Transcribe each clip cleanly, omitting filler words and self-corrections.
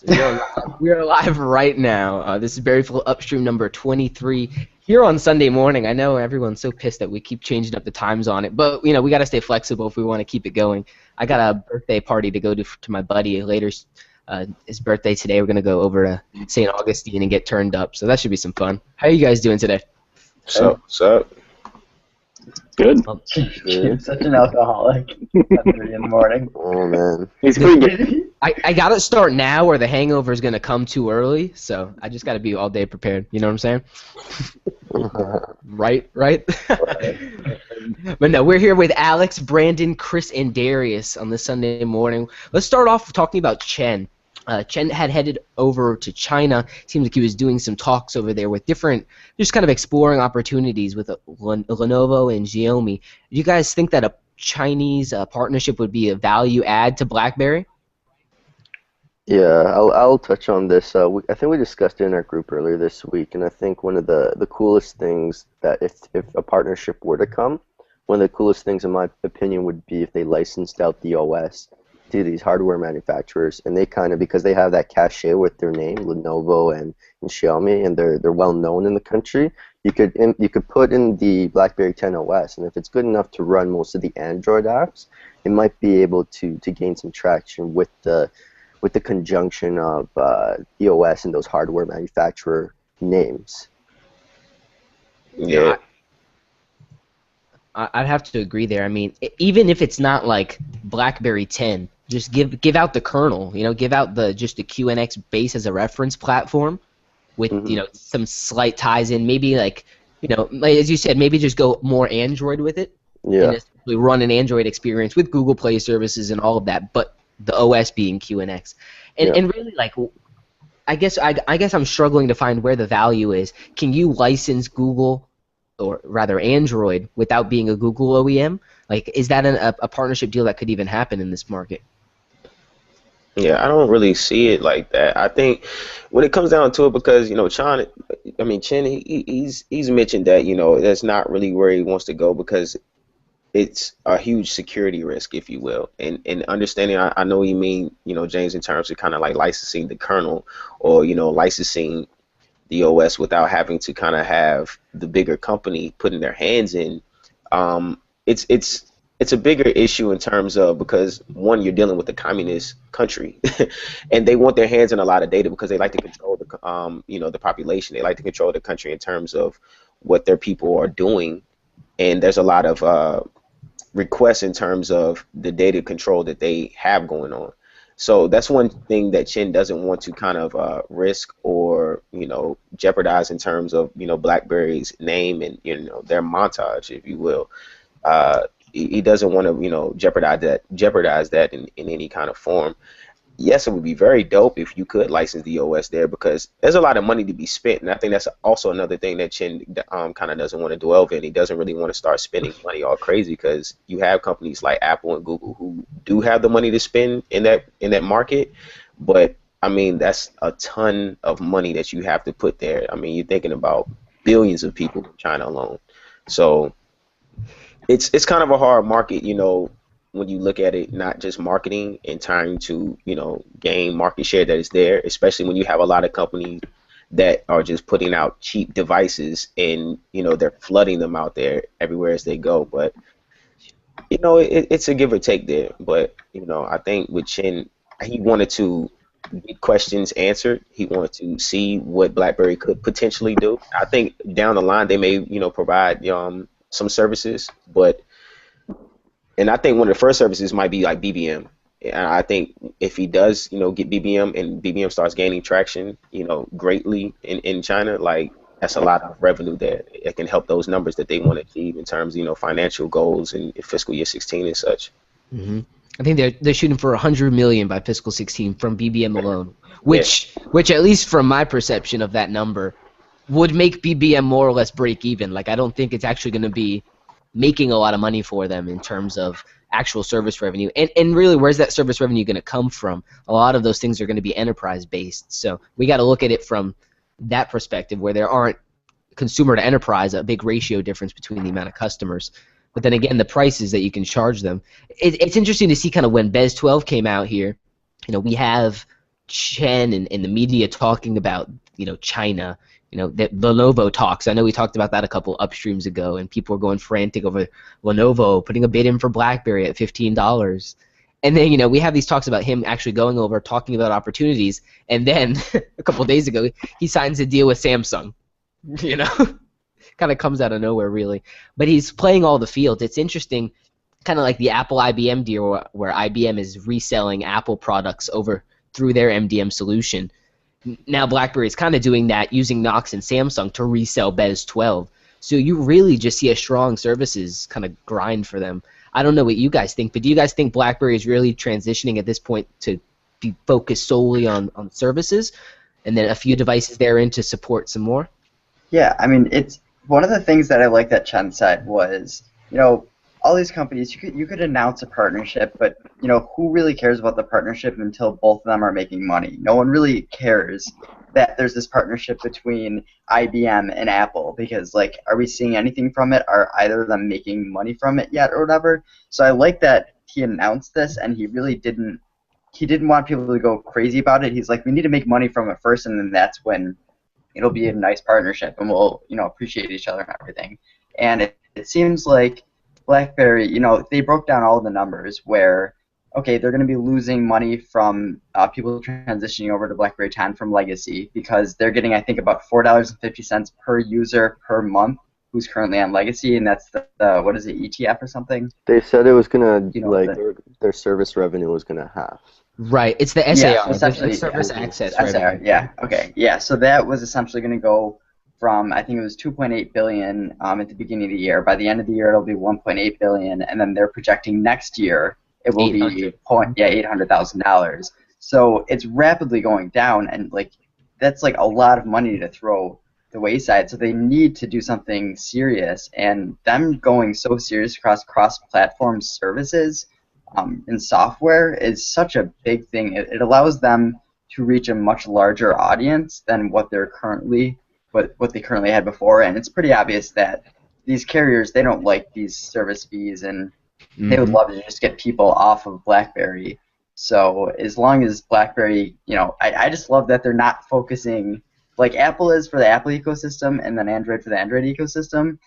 We are live right now. This is BerryFlow Upstream number 23 here on Sunday morning. I know everyone's so pissed that we keep changing up the times on it, but we got to stay flexible if we want to keep it going. I got a birthday party to go to my buddy later. His birthday today. We're gonna go over to St. Augustine and get turned up, so that should be some fun. How are you guys doing today? What's up? Good. You're such an alcoholic at 3 in the morning. Oh man, He's pretty good. I gotta start now, or the hangover is gonna come too early. So I just gotta be all day prepared. You know what I'm saying? Right. But no, we're here with Alex, Brandon, Chris, and Darius on this Sunday morning. Let's start off talking about Chen. Chen had headed over to China. Seems like he was doing some talks over there with different, just kind of exploring opportunities with Lenovo and Xiaomi. Do you guys think that a Chinese partnership would be a value add to BlackBerry? yeah, I'll touch on this. I think we discussed it in our group earlier this week, and I think one of the coolest things that if a partnership were to come, one of the coolest things in my opinion would be if they licensed out the OS to these hardware manufacturers, and they kind of, because they have that cachet with their name, Lenovo and Xiaomi, and they're well known in the country. You could put in the BlackBerry 10 OS, and if it's good enough to run most of the Android apps, it might be able to gain some traction with the conjunction of the OS and those hardware manufacturer names. Yeah. I'd have to agree there. I mean, even if it's not like BlackBerry 10, just give out the kernel. Give out just the QNX base as a reference platform, with some slight ties in. Maybe like as you said, maybe just go more Android with it. Yeah. And essentially run an Android experience with Google Play services and all of that, but the OS being QNX. And really, like, I guess I'm struggling to find where the value is. Can you license Google, or rather Android, without being a Google OEM? Like, is that a partnership deal that could even happen in this market? Yeah, I don't really see it like that. I think when it comes down to it, because Chen, he's mentioned that that's not really where he wants to go, because it's a huge security risk, if you will. And understanding, I know you mean, James, in terms of kind of like licensing the kernel, or licensing the OS without having to kind of have the bigger company putting their hands in. It's a bigger issue in terms of, because one, you're dealing with a communist country, and they want their hands in a lot of data because they like to control the population. They like to control the country in terms of what their people are doing, and there's a lot of requests in terms of the data control that they have going on. So that's one thing that Chen doesn't want to kind of risk or jeopardize in terms of BlackBerry's name and their montage, if you will. He doesn't want to jeopardize that in any kind of form. Yes, it would be very dope if you could license the OS there, because there's a lot of money to be spent, and I think that's also another thing that Chen kind of doesn't want to dwell in. He doesn't really want to start spending money all crazy, because you have companies like Apple and Google who do have the money to spend in that market, but I mean, that's a ton of money that you have to put there. I mean, you're thinking about billions of people in China alone, so it's kind of a hard market, when you look at it, not just marketing and trying to, gain market share that is there, especially when you have a lot of companies that are just putting out cheap devices and, they're flooding them out there everywhere as they go. But, it's a give or take there. But, I think with Chen, he wanted to get questions answered. He wanted to see what BlackBerry could potentially do. I think down the line they may, provide some services, and I think one of the first services might be like BBM. And I think if he does, get BBM, and BBM starts gaining traction, greatly in China, like, that's a lot of revenue there. It can help those numbers that they want to achieve in terms of, financial goals in fiscal year 16 and such. Mm-hmm. I think they're shooting for 100 million by fiscal 16 from BBM alone, which at least from my perception of that number, would make BBM more or less break even. Like, I don't think it's actually going to be making a lot of money for them in terms of actual service revenue. And really, where's that service revenue going to come from? A lot of those things are going to be enterprise based. So we got to look at it from that perspective, where there aren't consumer to enterprise a big ratio difference between the amount of customers. But then again, the prices that you can charge them. It's interesting to see kind of when BES12 came out here. We have Chen and the media talking about, China, the Lenovo talks. I know we talked about that a couple upstreams ago, and people were going frantic over Lenovo putting a bid in for Blackberry at $15. And then, we have these talks about him actually going over, talking about opportunities, and then a couple days ago, he signs a deal with Samsung. Kind of comes out of nowhere, really. But he's playing all the fields. It's interesting, kind of like the Apple-IBM deal, where IBM is reselling Apple products over through their MDM solution. Now BlackBerry is kind of doing that, using Knox and Samsung to resell BES12. So you really just see a strong services kind of grind for them. I don't know what you guys think, but do you guys think BlackBerry is really transitioning at this point to be focused solely on services, and then a few devices therein to support some more? Yeah, I mean, it's one of the things that I like that Chen said was, all these companies, you could announce a partnership, but who really cares about the partnership until both of them are making money? No one really cares that there's this partnership between IBM and Apple, because are we seeing anything from it? Are either of them making money from it yet or whatever? So I like that he announced this, and he really didn't want people to go crazy about it. He's like, we need to make money from it first, and then that's when it'll be a nice partnership, and we'll appreciate each other and everything. And it seems like BlackBerry, they broke down all the numbers where, okay, they're going to be losing money from people transitioning over to BlackBerry 10 from legacy, because they're getting, I think, about $4.50 per user per month who's currently on legacy, and that's the what is it, ETF or something? They said it was going to, their service revenue was going to half. Right, it's the SAR, yeah, essentially, service access SAR, revenue. yeah, okay, yeah, so that was essentially going to go from, I think it was $2.8 billion at the beginning of the year. By the end of the year, it'll be $1.8 billion, and then they're projecting next year it will be $800,000. So it's rapidly going down, and that's a lot of money to throw the wayside. So they need to do something serious, and them going so serious across cross-platform services in software is such a big thing. It allows them to reach a much larger audience than what they currently had before, and it's pretty obvious that these carriers, they don't like these service fees, and they would love to just get people off of BlackBerry. So as long as BlackBerry, I just love that they're not focusing like Apple is for the Apple ecosystem and then Android for the Android ecosystem.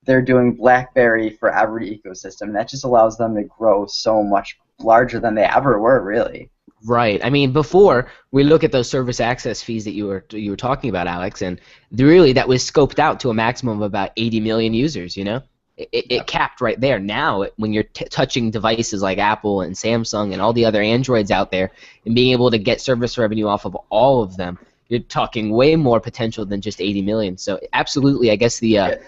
They're doing BlackBerry for every ecosystem. That just allows them to grow so much larger than they ever were, really. Right. I mean, before we look at those service access fees that you were talking about, Alex, and really that was scoped out to a maximum of about 80 million users. It capped right there. Now, when you're touching devices like Apple and Samsung and all the other Androids out there, and being able to get service revenue off of all of them, you're talking way more potential than just 80 million. So absolutely, I guess the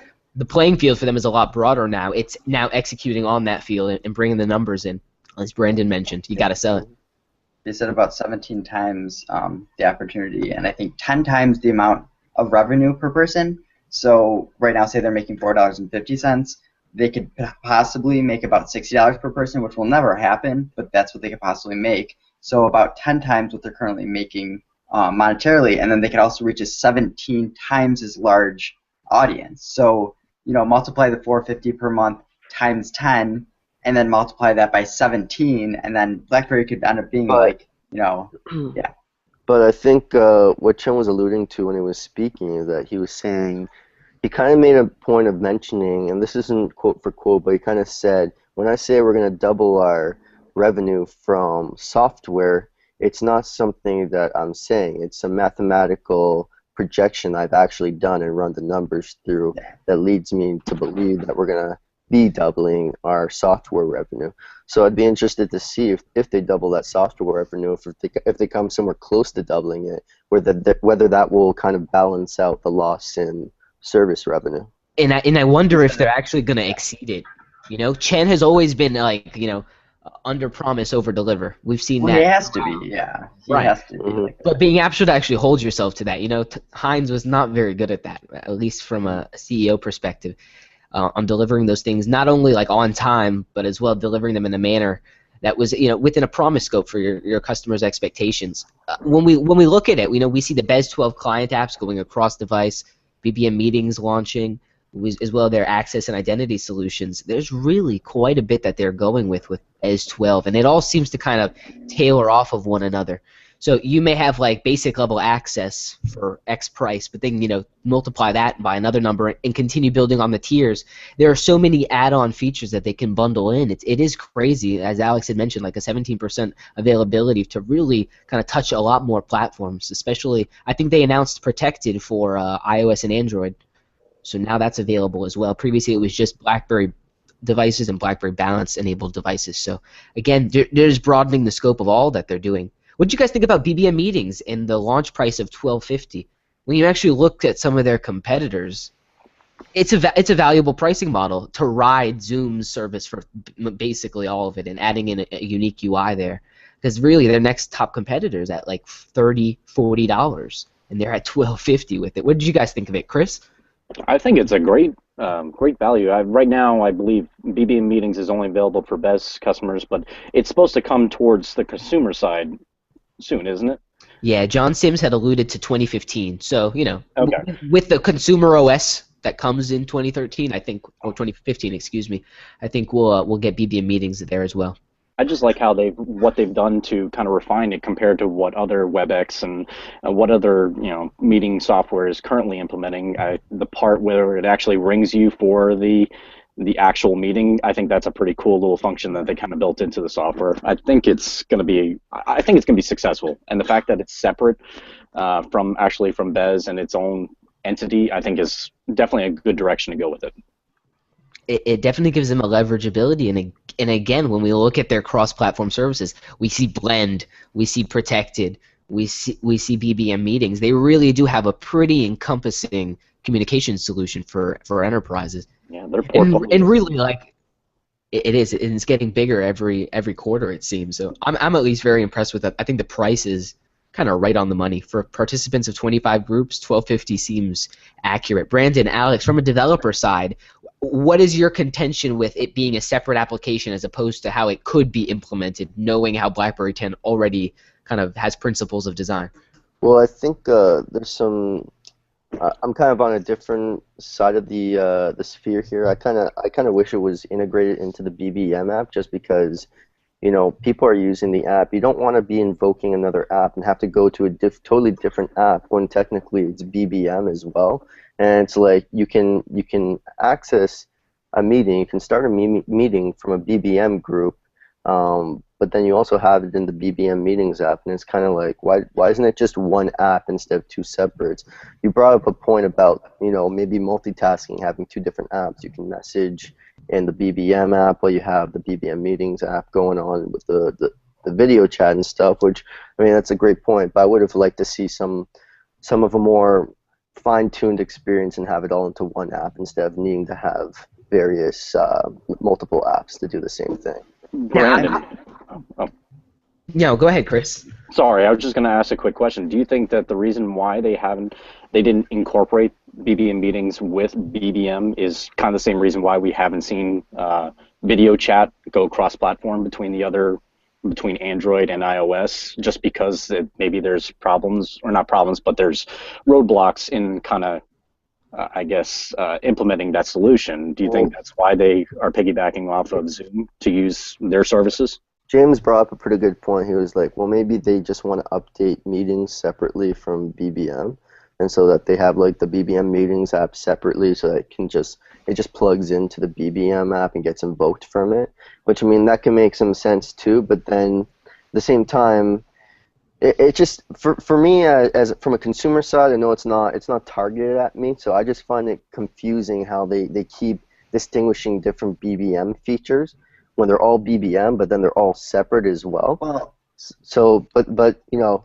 playing field for them is a lot broader now. It's now executing on that field and bringing the numbers in. As Brandon mentioned, you got to sell it. They said about 17 times the opportunity, and I think 10 times the amount of revenue per person. So right now, say they're making $4.50, they could possibly make about $60 per person, which will never happen, but that's what they could possibly make. So about 10 times what they're currently making monetarily, and then they could also reach a 17 times as large audience. So multiply the $4.50 per month times 10, and then multiply that by 17, and then BlackBerry could end up being yeah. But I think what Chen was alluding to when he was speaking is that he was saying, he kind of made a point of mentioning, and this isn't quote for quote, but he kind of said, when I say we're going to double our revenue from software, it's not something that I'm saying. It's a mathematical projection I've actually done and run the numbers through that leads me to believe that we're going to be doubling our software revenue. So I'd be interested to see if they double that software revenue, if they come somewhere close to doubling it, whether that will kind of balance out the loss in service revenue. And I wonder if they're actually going to exceed it. Chen has always been under promise, over deliver. We've seen that. He has to be, yeah. He has to be like that. But being able to actually hold yourself to that, Heinz was not very good at that, at least from a CEO perspective. On delivering those things, not only on time, but as well delivering them in a manner that was within a promise scope for your customers' expectations. When we look at it, we see the BES12 client apps going across device, BBM Meetings launching, as well their access and identity solutions. There's really quite a bit that they're going with BES12, and it all seems to kind of tailor off of one another. So you may have like basic level access for X price, but then multiply that by another number and continue building on the tiers. There are so many add-on features that they can bundle in. It is crazy, as Alex had mentioned, like a 17% availability to really kind of touch a lot more platforms. Especially, I think they announced Protected for iOS and Android, so now that's available as well. Previously, it was just BlackBerry devices and BlackBerry Balance enabled devices. So again, they're just broadening the scope of all that they're doing. What do you guys think about BBM Meetings and the launch price of $12.50? When you actually look at some of their competitors, it's a valuable pricing model to ride Zoom's service for basically all of it, and adding in a unique UI there. Because really, their next top competitors at like $30, $40, and they're at $12.50 with it. What did you guys think of it, Chris? I think it's a great value. Right now, I believe BBM Meetings is only available for BES customers, but it's supposed to come towards the consumer side soon, isn't it? Yeah, John Sims had alluded to 2015. So, Okay. With the consumer OS that comes in 2013, I think, or 2015, excuse me, I think we'll get BBM Meetings there as well. I just like how what they've done to kind of refine it compared to what other WebEx and what other meeting software is currently implementing. The part where it actually rings you for the actual meeting, I think that's a pretty cool little function that they kind of built into the software. I think it's going to be successful, and the fact that it's separate from BES and its own entity, I think is definitely a good direction to go with it. It definitely gives them a leverageability, and again, when we look at their cross-platform services, we see Blend, we see Protected, we see BBM Meetings. They really do have a pretty encompassing communication solution for enterprises. Yeah, their portfolio. And really, like, it is, and it's getting bigger every quarter, it seems. So I'm at least very impressed with that. I think the price is kind of right on the money for participants of 25 groups. $12.50 seems accurate. Brandon, Alex, from a developer side, what is your contention with it being a separate application as opposed to how it could be implemented, knowing how BlackBerry 10 already kind of has principles of design? Well, I think there's some. I'm kind of on a different side of the sphere here. I kind of wish it was integrated into the BBM app, just because people are using the app. You don't want to be invoking another app and have to go to a totally different app when technically it's BBM as well. And it's like you can access a meeting, you can start a meeting from a BBM group, but then you also have it in the BBM Meetings app, and it's kind of like, why isn't it just one app instead of two separates? You brought up a point about maybe multitasking, having two different apps. You can message in the BBM app while you have the BBM Meetings app going on with the video chat and stuff, which, I mean, that's a great point, but I would have liked to see some of a more fine-tuned experience and have it all into one app instead of needing to have various multiple apps to do the same thing. Brandon. No, go ahead, Chris. Sorry, I was just going to ask a quick question. Do you think that the reason why they didn't incorporate BBM Meetings with BBM is kind of the same reason why we haven't seen video chat go cross-platform between Android and iOS, just because maybe there's problems, or not problems, but there's roadblocks in kind of, implementing that solution? Do you think that's why they are piggybacking off of Zoom to use their services? James brought up a pretty good point. He was like, well, maybe they just want to update meetings separately from BBM, and so that they have like the BBM Meetings app separately, so that it just plugs into the BBM app and gets invoked from it. Which, I mean, that can make some sense too. But then, at the same time, it just for me as from a consumer side, I know it's not targeted at me, so I just find it confusing how they keep distinguishing different BBM features when they're all BBM, but then they're all separate as well. Well, so, but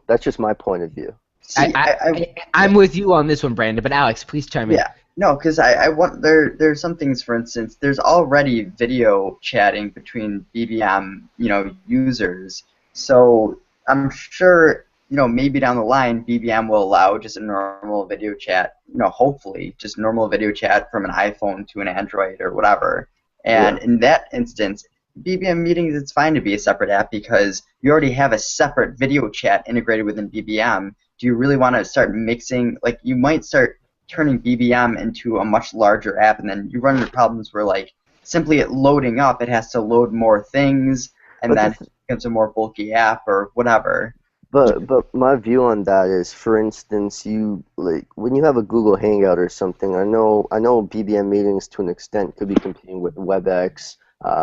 that's just my point of view. see, I'm with you on this one, Brandon, but Alex, please chime in. Yeah, no, because I want there's some things. For instance, there's already video chatting between BBM users, so I'm sure maybe down the line BBM will allow just a normal video chat. Hopefully just normal video chat from an iPhone to an Android or whatever. And in that instance, BBM Meetings, it's fine to be a separate app because you already have a separate video chat integrated within BBM. Do you really want to start mixing? Like, you might start turning BBM into a much larger app, and then you run into problems where like simply it loading up, it has to load more things, and But then this, it becomes a more bulky app or whatever. but my view on that is, for instance, you like when you have a Google Hangout or something. I know BBM meetings to an extent could be competing with WebEx,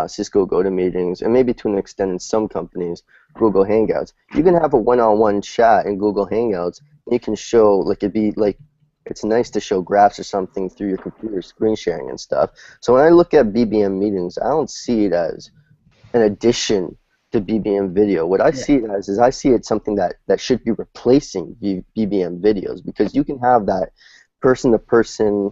Cisco GoToMeetings, and maybe to an extent in some companies Google Hangouts. You can have a one-on-one chat in Google Hangouts. And you can show like it'd be like it's nice to show graphs or something through your computer screen sharing and stuff. So when I look at BBM meetings, I don't see it as an addition to BBM video. What I Yeah. see it as is I see it something that should be replacing BBM videos, because you can have that person-to-person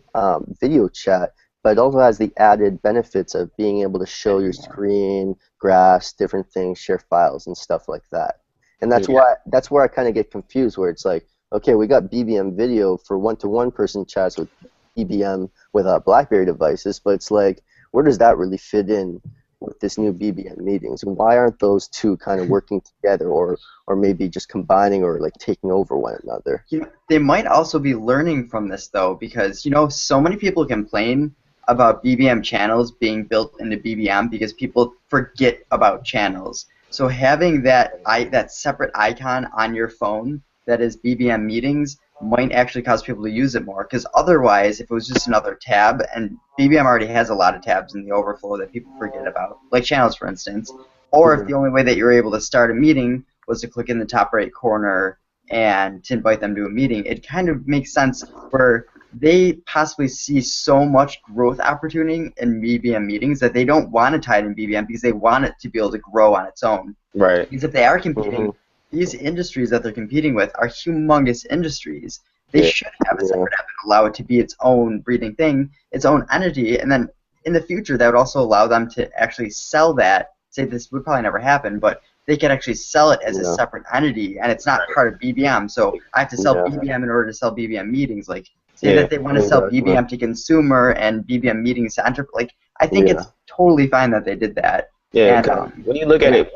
video chat, but it also has the added benefits of being able to show your screen, graphs, different things, share files, and stuff like that. And that's where I kind of get confused, where it's like, okay, we got BBM video for one-to-one person chats with BBM with Blackberry devices, but it's like, where does that really fit in with this new BBM meetings, and why aren't those two kind of working together, or maybe just combining or like taking over one another? You know, they might also be learning from this though, because so many people complain about BBM channels being built into BBM because people forget about channels. So having that separate icon on your phone that is BBM meetings might actually cause people to use it more, because otherwise, if it was just another tab, and BBM already has a lot of tabs in the overflow that people forget about, like channels, for instance, or if the only way that you're able to start a meeting was to click in the top right corner and to invite them to a meeting, it kind of makes sense where they possibly see so much growth opportunity in BBM meetings that they don't want to tie it in BBM because they want it to be able to grow on its own. Right. Because if they are competing, these industries that they're competing with are humongous industries. They Yeah. should have a separate app and allow it to be its own breathing thing, its own entity, and then in the future that would also allow them to actually sell that. Say this would probably never happen, but they could actually sell it as a separate entity, and it's not part of BBM. So I have to sell BBM in order to sell BBM meetings. Like say that they want to sell BBM to consumer and BBM meetings to enterprise. Like I think it's totally fine that they did that. Yeah, And, when you look at it,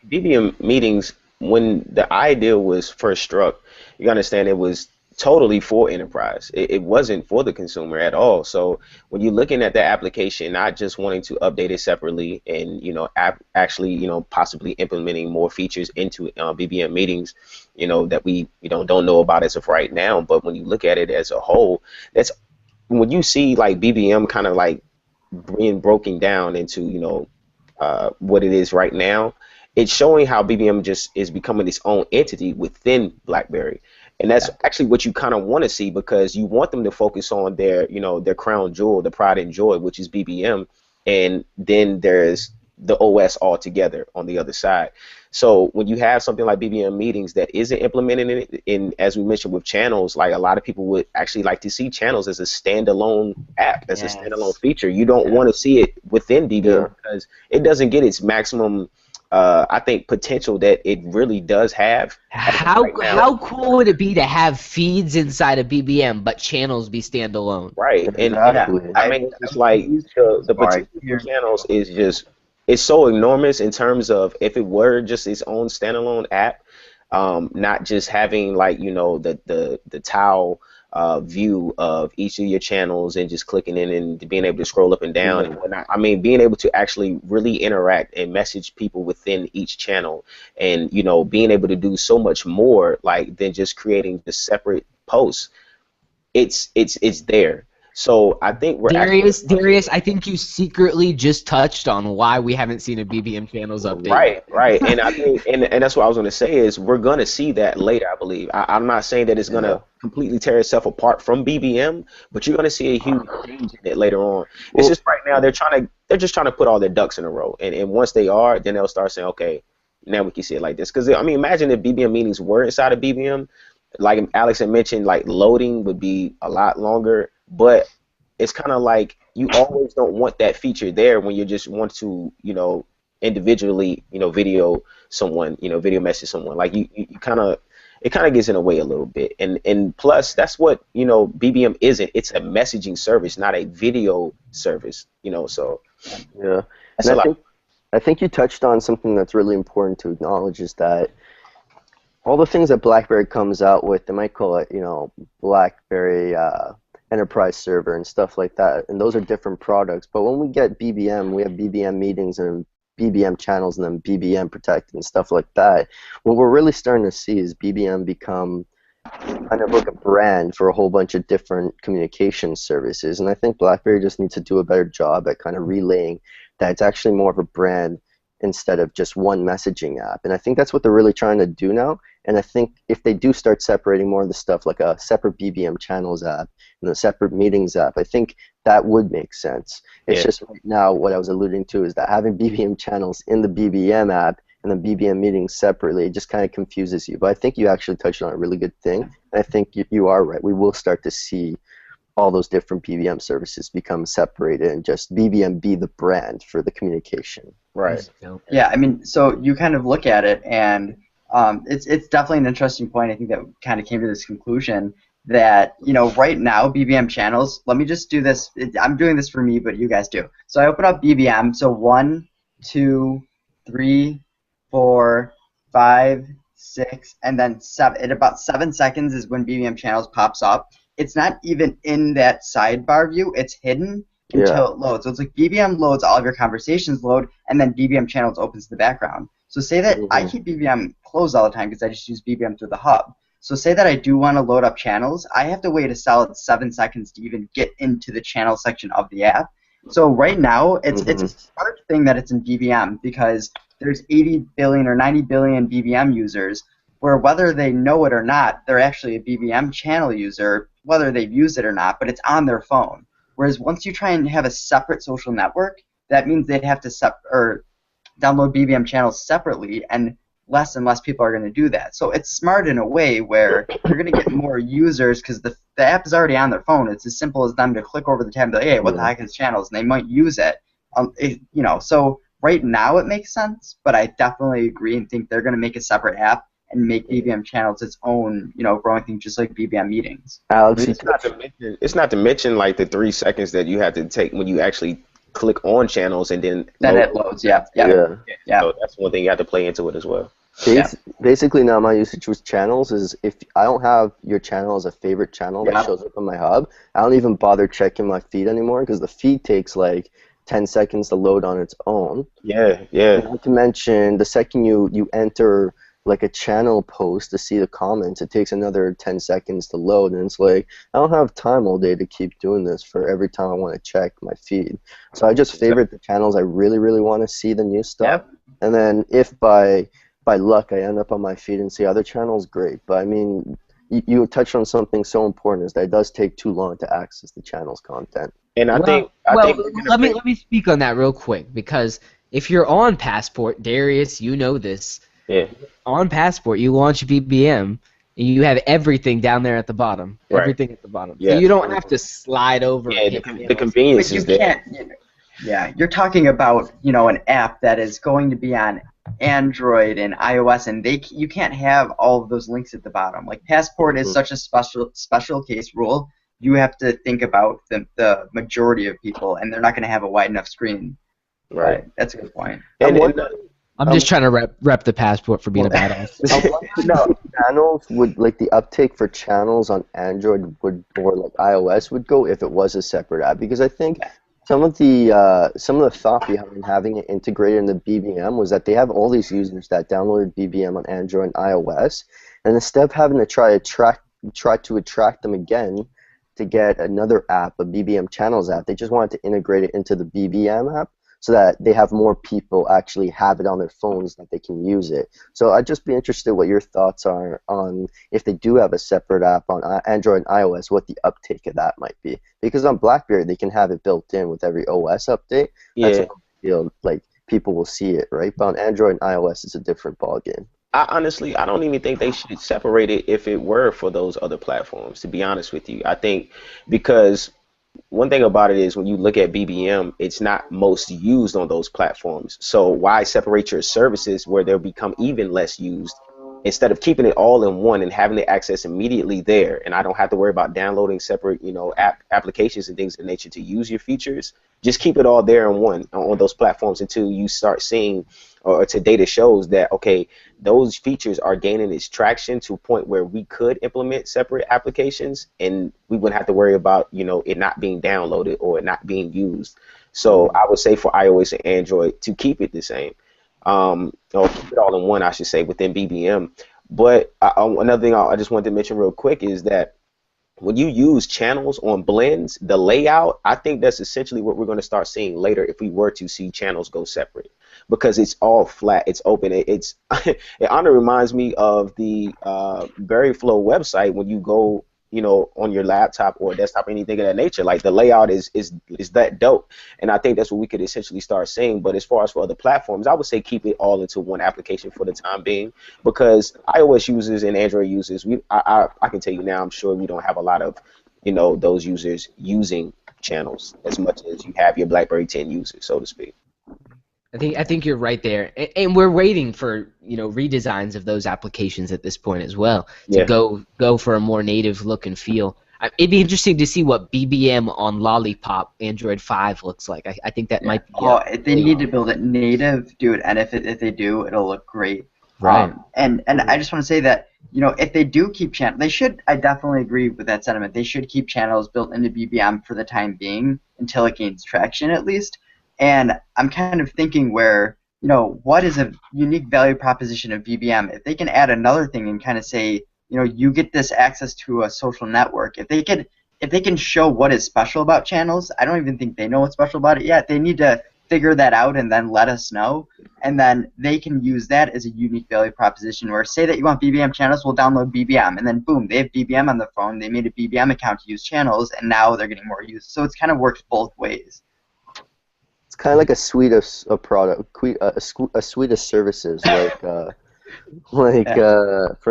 BBM meetings, when the idea was first struck, you understand it was totally for enterprise. It wasn't for the consumer at all. So when you're looking at the application, not just wanting to update it separately and, actually, possibly implementing more features into BBM meetings, that we, don't know about as of right now. But when you look at it as a whole, that's when you see like BBM kind of like being broken down into, what it is right now. It's showing how BBM just is becoming its own entity within BlackBerry. And that's actually what you kind of want to see, because you want them to focus on their, their crown jewel, the pride and joy, which is BBM. And then there's the OS altogether on the other side. So when you have something like BBM meetings that isn't implemented as we mentioned with channels, like a lot of people would actually like to see channels as a standalone app, as a standalone feature. You don't want to see it within BBM because it doesn't get its maximum I think potential that it really does have. How cool would it be to have feeds inside of BBM but channels be standalone? Right, Exactly. and I mean, it's like the potential for channels is just, it's so enormous in terms of if it were just its own standalone app, not just having like the tile view of each of your channels and just clicking in and being able to scroll up and down and whatnot. I mean, being able to actually really interact and message people within each channel, and being able to do so much more like than just creating the separate posts. It's there. So I think we're Darius, I think you secretly just touched on why we haven't seen a BBM channels update. Right. And I think, and that's what I was going to say is we're going to see that later, I believe. I'm not saying that it's going to completely tear itself apart from BBM, but you're going to see a huge change in it later on. It's just right now they're just trying to put all their ducks in a row, and once they are, then they'll start saying, okay, now we can see it like this. Because I mean, imagine if BBM meetings were inside of BBM. Like Alex had mentioned, like loading would be a lot longer, but it's kind of like you always don't want that feature there when you just want to, individually, video someone, video message someone. Like you kind of, it kind of gets in the way a little bit. And plus, that's what, BBM isn't. It's a messaging service, not a video service, so. Yeah. That's And a lot. I think you touched on something that's really important to acknowledge, is that all the things that BlackBerry comes out with, they might call it, BlackBerry enterprise server and stuff like that, and those are different products. But when we get BBM, we have BBM meetings and BBM channels and then BBM protect and stuff like that. What we're really starting to see is BBM become kind of like a brand for a whole bunch of different communication services, and I think BlackBerry just needs to do a better job at kind of relaying that it's actually more of a brand instead of just one messaging app. And I think that's what they're really trying to do now. And I think if they do start separating more of the stuff, like a separate BBM channels app and a separate meetings app, I think that would make sense. It's just right now what I was alluding to is that having BBM channels in the BBM app and then BBM meetings separately, it just kind of confuses you. But I think you actually touched on a really good thing. And I think you are right. We will start to see all those different BBM services become separated and just BBM be the brand for the communication. Right. Yeah, I mean, so you kind of look at it, and it's definitely an interesting point. I think that kind of came to this conclusion that, you know, right now BBM channels. Let me just do this. I'm doing this for me, but you guys do. So I open up BBM. So 1, 2, 3, 4, 5, 6, and then 7. At about 7 seconds is when BBM channels pops up. It's not even in that sidebar view. It's hidden until it loads. So it's like BBM loads, all of your conversations load, and then BBM channels opens the background. So say that I keep BBM closed all the time because I just use BBM through the hub. So say that I do want to load up channels, I have to wait a solid 7 seconds to even get into the channel section of the app. So right now, it's a smart thing that it's in BBM because there's 80 billion or 90 billion BBM users where whether they know it or not, they're actually a BBM channel user, whether they've used it or not, but it's on their phone. Whereas once you try and have a separate social network, that means they'd have to download BBM channels separately, and less people are going to do that. So it's smart in a way where you're going to get more users because the app is already on their phone. It's as simple as them to click over the tab and be like, hey, what the heck is channels? And they might use it. You know, so right now it makes sense, but I definitely agree and think they're going to make a separate app and make BBM channels its own, you know, growing thing, just like BBM meetings. Alex, it's not to mention like the 3 seconds that you have to take when you actually click on channels and then it loads. Yeah. So that's one thing you have to play into it as well. Basically, now my usage with channels is if I don't have your channel as a favorite channel that shows up on my hub, I don't even bother checking my feed anymore because the feed takes like 10 seconds to load on its own. And not to mention, the second you enter like a channel post to see the comments, it takes another 10 seconds to load, and it's like I don't have time all day to keep doing this for every time I want to check my feed. So I just favorite the channels I really want to see the new stuff, and then if by luck I end up on my feed and see other channels, great. But I mean, you touched on something so important, is that it does take too long to access the channel's content. And I think let me speak on that real quick, because if you're on Passport, Darius, you know this. Yeah. On Passport, you launch BBM, and you have everything down there at the bottom. Right. Everything at the bottom. Yeah. So you don't have to slide over. Yeah, the convenience is there. You're talking about, you know, an app that is going to be on Android and iOS, and you can't have all of those links at the bottom. Like Passport is such a special case rule. You have to think about the majority of people, and they're not going to have a wide enough screen. Right. That's a good point. I'm just trying to rep the Passport for being a badass. Channels would, like, the uptake for channels on Android would, or like iOS would go if it was a separate app, because I think some of the thought behind having it integrated in the BBM was that they have all these users that downloaded BBM on Android and iOS, and instead of having to try to attract them again to get another app, a BBM channels app, they just wanted to integrate it into the BBM app, so that they have more people actually have it on their phones that they can use it. So I'd just be interested what your thoughts are on if they do have a separate app on Android and iOS, what the uptake of that might be. Because on BlackBerry, they can have it built in with every OS update. That's what I feel like people will see it, right? But on Android and iOS, it's a different ballgame. I don't even think they should separate it if it were for those other platforms, to be honest with you. I think because one thing about it is when you look at BBM, it's not most used on those platforms. So why separate your services where they'll become even less used instead of keeping it all in one and having the access immediately there? And I don't have to worry about downloading separate, you know, applications and things of nature to use your features. Just keep it all there in one on those platforms until you start seeing or to data shows that, okay, those features are gaining its traction to a point where we could implement separate applications and we wouldn't have to worry about, you know, it not being downloaded or it not being used. So I would say for iOS and Android to keep it the same, or keep it all in one, I should say, within BBM. But another thing I just wanted to mention real quick is that when you use channels on blends, the layout, I think that's essentially what we're going to start seeing later if we were to see channels go separate, because it's all flat, it's open. It's it honestly reminds me of the BerryFlow website when you go, you know, on your laptop or desktop, anything of that nature. Like the layout is that dope, and I think that's what we could essentially start seeing. But as far as for other platforms, I would say keep it all into one application for the time being, because iOS users and Android users, I can tell you now, I'm sure we don't have a lot of, you know, those users using channels as much as you have your BlackBerry 10 users, so to speak. I think you're right there, and we're waiting for, you know, redesigns of those applications at this point as well to go for a more native look and feel. It'd be interesting to see what BBM on Lollipop Android 5 looks like. I think that might be. They need to build it native, dude, and if they do, it'll look great. Right. And I just want to say that, you know, if they do keep channels, they should. I definitely agree with that sentiment. They should keep channels built into BBM for the time being until it gains traction, at least. And I'm kind of thinking where, you know, what is a unique value proposition of BBM? If they can add another thing and kind of say, you know, you get this access to a social network. If they can show what is special about channels, I don't even think they know what's special about it yet. They need to figure that out and then let us know. And then they can use that as a unique value proposition where, say that you want BBM channels, we'll download BBM. And then boom, they have BBM on the phone. They made a BBM account to use channels, and now they're getting more use. So it's kind of works both ways. It's kind of like a suite of a suite of services, like for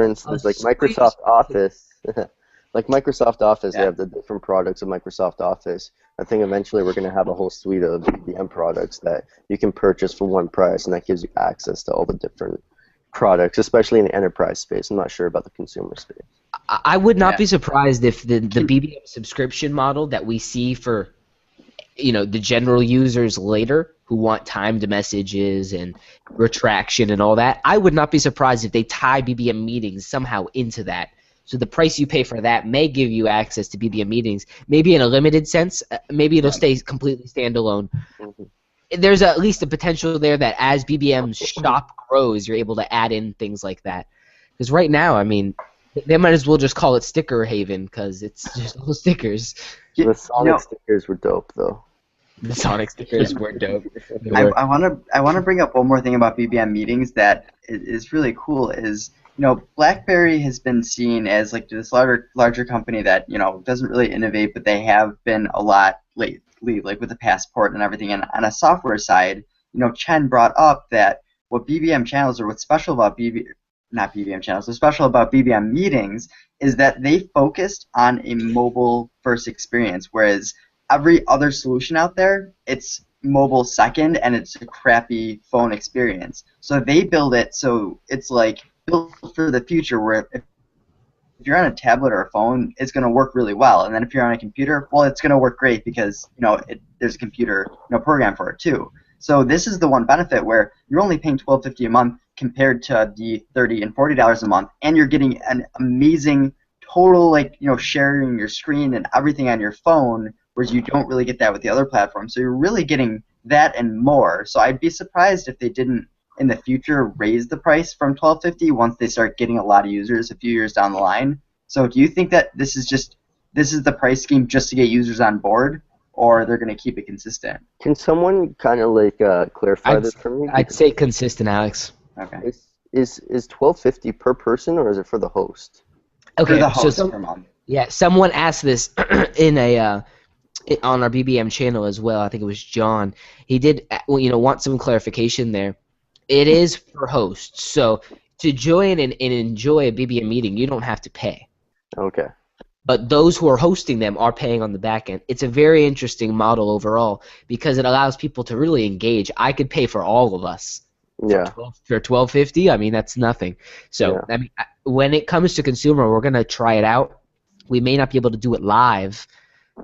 instance, like Microsoft Office. Like Microsoft Office, they have the different products of Microsoft Office. I think eventually we're going to have a whole suite of BBM products that you can purchase for one price, and that gives you access to all the different products, especially in the enterprise space. I'm not sure about the consumer space. I would not be surprised if the BBM subscription model that we see for, you know, the general users later who want timed messages and retraction and all that, I would not be surprised if they tie BBM meetings somehow into that. So the price you pay for that may give you access to BBM meetings, maybe in a limited sense. Maybe it'll stay completely standalone. There's at least a potential there that as BBM's shop grows, you're able to add in things like that. Because right now, I mean, they might as well just call it Sticker Haven because it's just all stickers. The Sonic stickers were dope, though. The Sonic stickers were dope. I want to bring up one more thing about BBM meetings that is really cool. Is, you know, BlackBerry has been seen as like this larger company that, you know, doesn't really innovate, but they have been a lot lately, like with the passport and everything. And on a software side, you know, Chen brought up that what BBM channels, or what's special about what's special about BBM meetings is that they focused on a mobile first experience, whereas every other solution out there, it's mobile second, and it's a crappy phone experience. So they build it so it's like built for the future, where if you're on a tablet or a phone, it's going to work really well. And then if you're on a computer, well, it's going to work great because, you know, there's a computer, you know, program for it too. So this is the one benefit where you're only paying $12.50 a month compared to the $30 and $40 a month, and you're getting an amazing total, like, you know, sharing your screen and everything on your phone, whereas you don't really get that with the other platforms. So you're really getting that and more. So I'd be surprised if they didn't in the future raise the price from $12.50 once they start getting a lot of users a few years down the line. So do you think that this is the price scheme just to get users on board, or they're going to keep it consistent? Can someone kind of like clarify this for me? I'd say consistent, Alex. Okay. Is $12.50 per person, or is it for the host? Okay, For the host so per month. Yeah, someone asked this in a on our BBM channel as well. I think it was John. He did, you know, want some clarification there. It is for hosts, so to join and enjoy a BBM meeting, you don't have to pay. Okay. But those who are hosting them are paying on the back end. It's a very interesting model overall because it allows people to really engage. I could pay for all of us. Yeah. For $12.50, I mean, that's nothing. So I mean, when it comes to consumer, we're gonna try it out. We may not be able to do it live,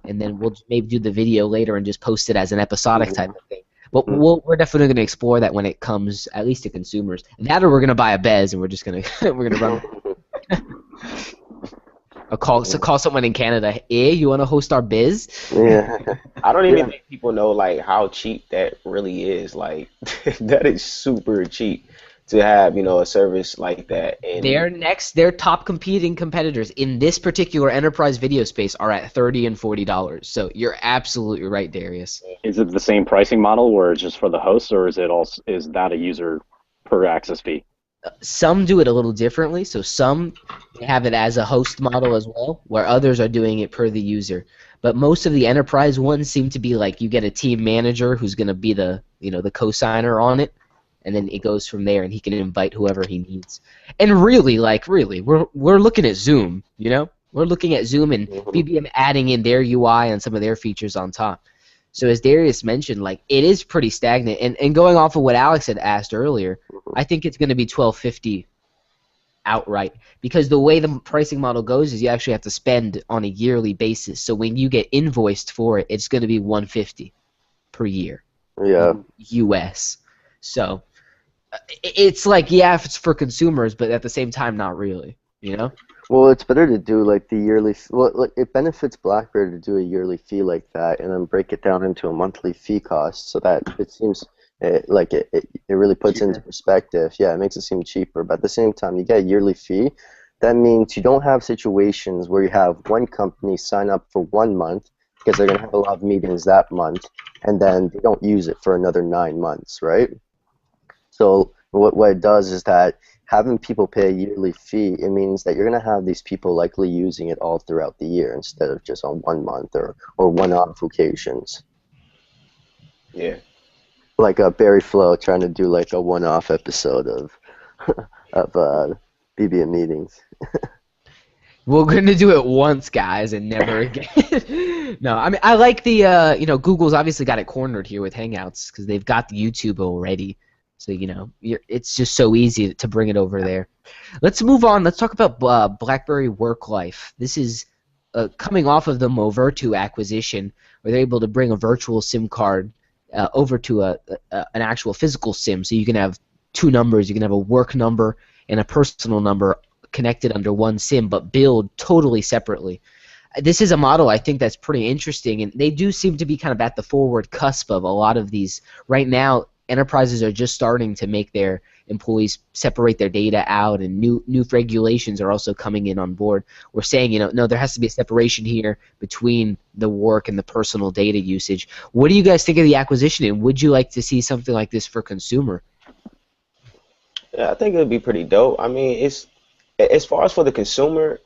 and then we'll maybe do the video later and just post it as an episodic type of thing. But we're definitely going to explore that when it comes, at least to consumers. That, or we're going to buy a BES and we're just going to we're going to run. Call someone in Canada. Hey, you want to host our biz? Yeah. I don't even think people know like how cheap that really is. Like that is super cheap to have, a service like that. And Their top competing competitors in this particular enterprise video space are at $30 and $40. So you're absolutely right, Darius. Is it the same pricing model where it's just for the hosts, or is that a user per access fee? Some do it a little differently. So some have it as a host model as well, where others are doing it per the user. But most of the enterprise ones seem to be like you get a team manager who's going to be the the co-signer on it, and then it goes from there, and he can invite whoever he needs. And really, we're looking at Zoom. We're looking at Zoom and BBM adding in their UI and some of their features on top. So as Darius mentioned, it is pretty stagnant. And going off of what Alex had asked earlier, I think it's going to be $12.50 outright, because the way the pricing model goes is you actually have to spend on a yearly basis. So when you get invoiced for it, it's going to be $150 per year. Yeah. US. So it's if it's for consumers, but at the same time, not really. Well, it's better to do the yearly. Well, it benefits BlackBerry to do a yearly fee like that, and then break it down into a monthly fee cost, so that it seems it really puts Cheaper. into perspective. Yeah, it makes it seem cheaper. But at the same time, you get a yearly fee. That means you don't have situations where you have one company sign up for 1 month because they're going to have a lot of meetings that month, and then they don't use it for another 9 months, right? So what it does is that having people pay a yearly fee, it means that you're going to have these people likely using it all throughout the year instead of just on 1 month or one-off occasions. yeah. Like a BerryFlow trying to do a one-off episode of BBM Meetings. We're going to do it once, guys, and never again. No, I mean, I like the, Google's obviously got it cornered here with Hangouts because they've got the YouTube already. So, it's just so easy to bring it over there. Let's move on. Let's talk about BlackBerry Work Life. This is coming off of the Movertu acquisition, where they're able to bring a virtual SIM card over to an actual physical SIM. So you can have two numbers. You can have a work number and a personal number connected under one SIM, but billed totally separately. This is a model I think that's pretty interesting, and they do seem to be kind of at the forward cusp of a lot of these. Right now, enterprises are just starting to make their employees separate their data out, and new regulations are also coming in on board. We're saying, no, there has to be a separation here between the work and the personal data usage. What do you guys think of the acquisition, and would you like to see something like this for consumer? Yeah, I think it would be pretty dope. I mean, it's as far as for the consumer,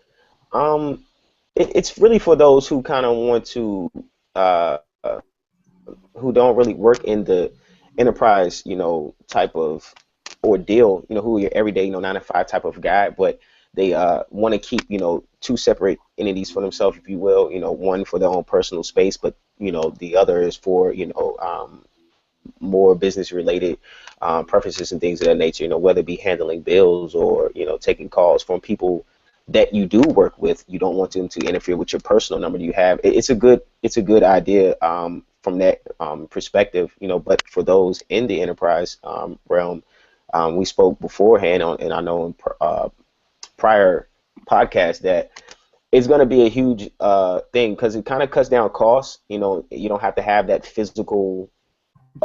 it's really for those who kind of want to, who don't really work in the enterprise, type of ordeal, who are your everyday, 9 to 5 type of guy, but they want to keep, two separate entities for themselves, if you will, one for their own personal space, but, the other is for, more business related preferences and things of that nature, whether it be handling bills or, taking calls from people that you do work with. You don't want them to interfere with your personal number that you have. It's a good idea from that perspective, but for those in the enterprise realm, we spoke beforehand and I know in prior podcasts that it's going to be a huge thing because it kind of cuts down costs. You don't have to have that physical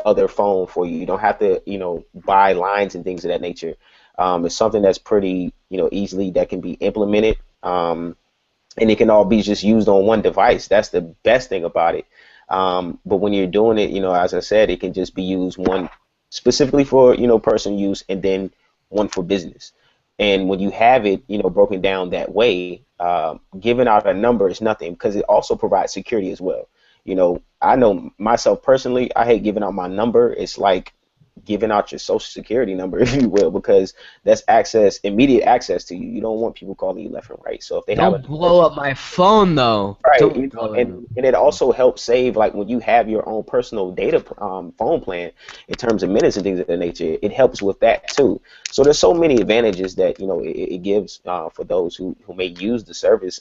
other phone for you. You don't have to, buy lines and things of that nature. It's something that's pretty, easily that can be implemented, and it can all be just used on one device. That's the best thing about it. But when you're doing it, as I said, it can just be used one specifically for, personal use and then one for business. And when you have it, broken down that way, giving out a number is nothing because it also provides security as well. I know myself personally, I hate giving out my number. It's like giving out your social security number, if you will, because that's immediate access to you. You don't want people calling you left and right. So if they Don't blow up my phone, though. Right, And it also helps save, like when you have your own personal data phone plan in terms of minutes and things of that nature, it helps with that too. So there's so many advantages that it gives for those who may use the service.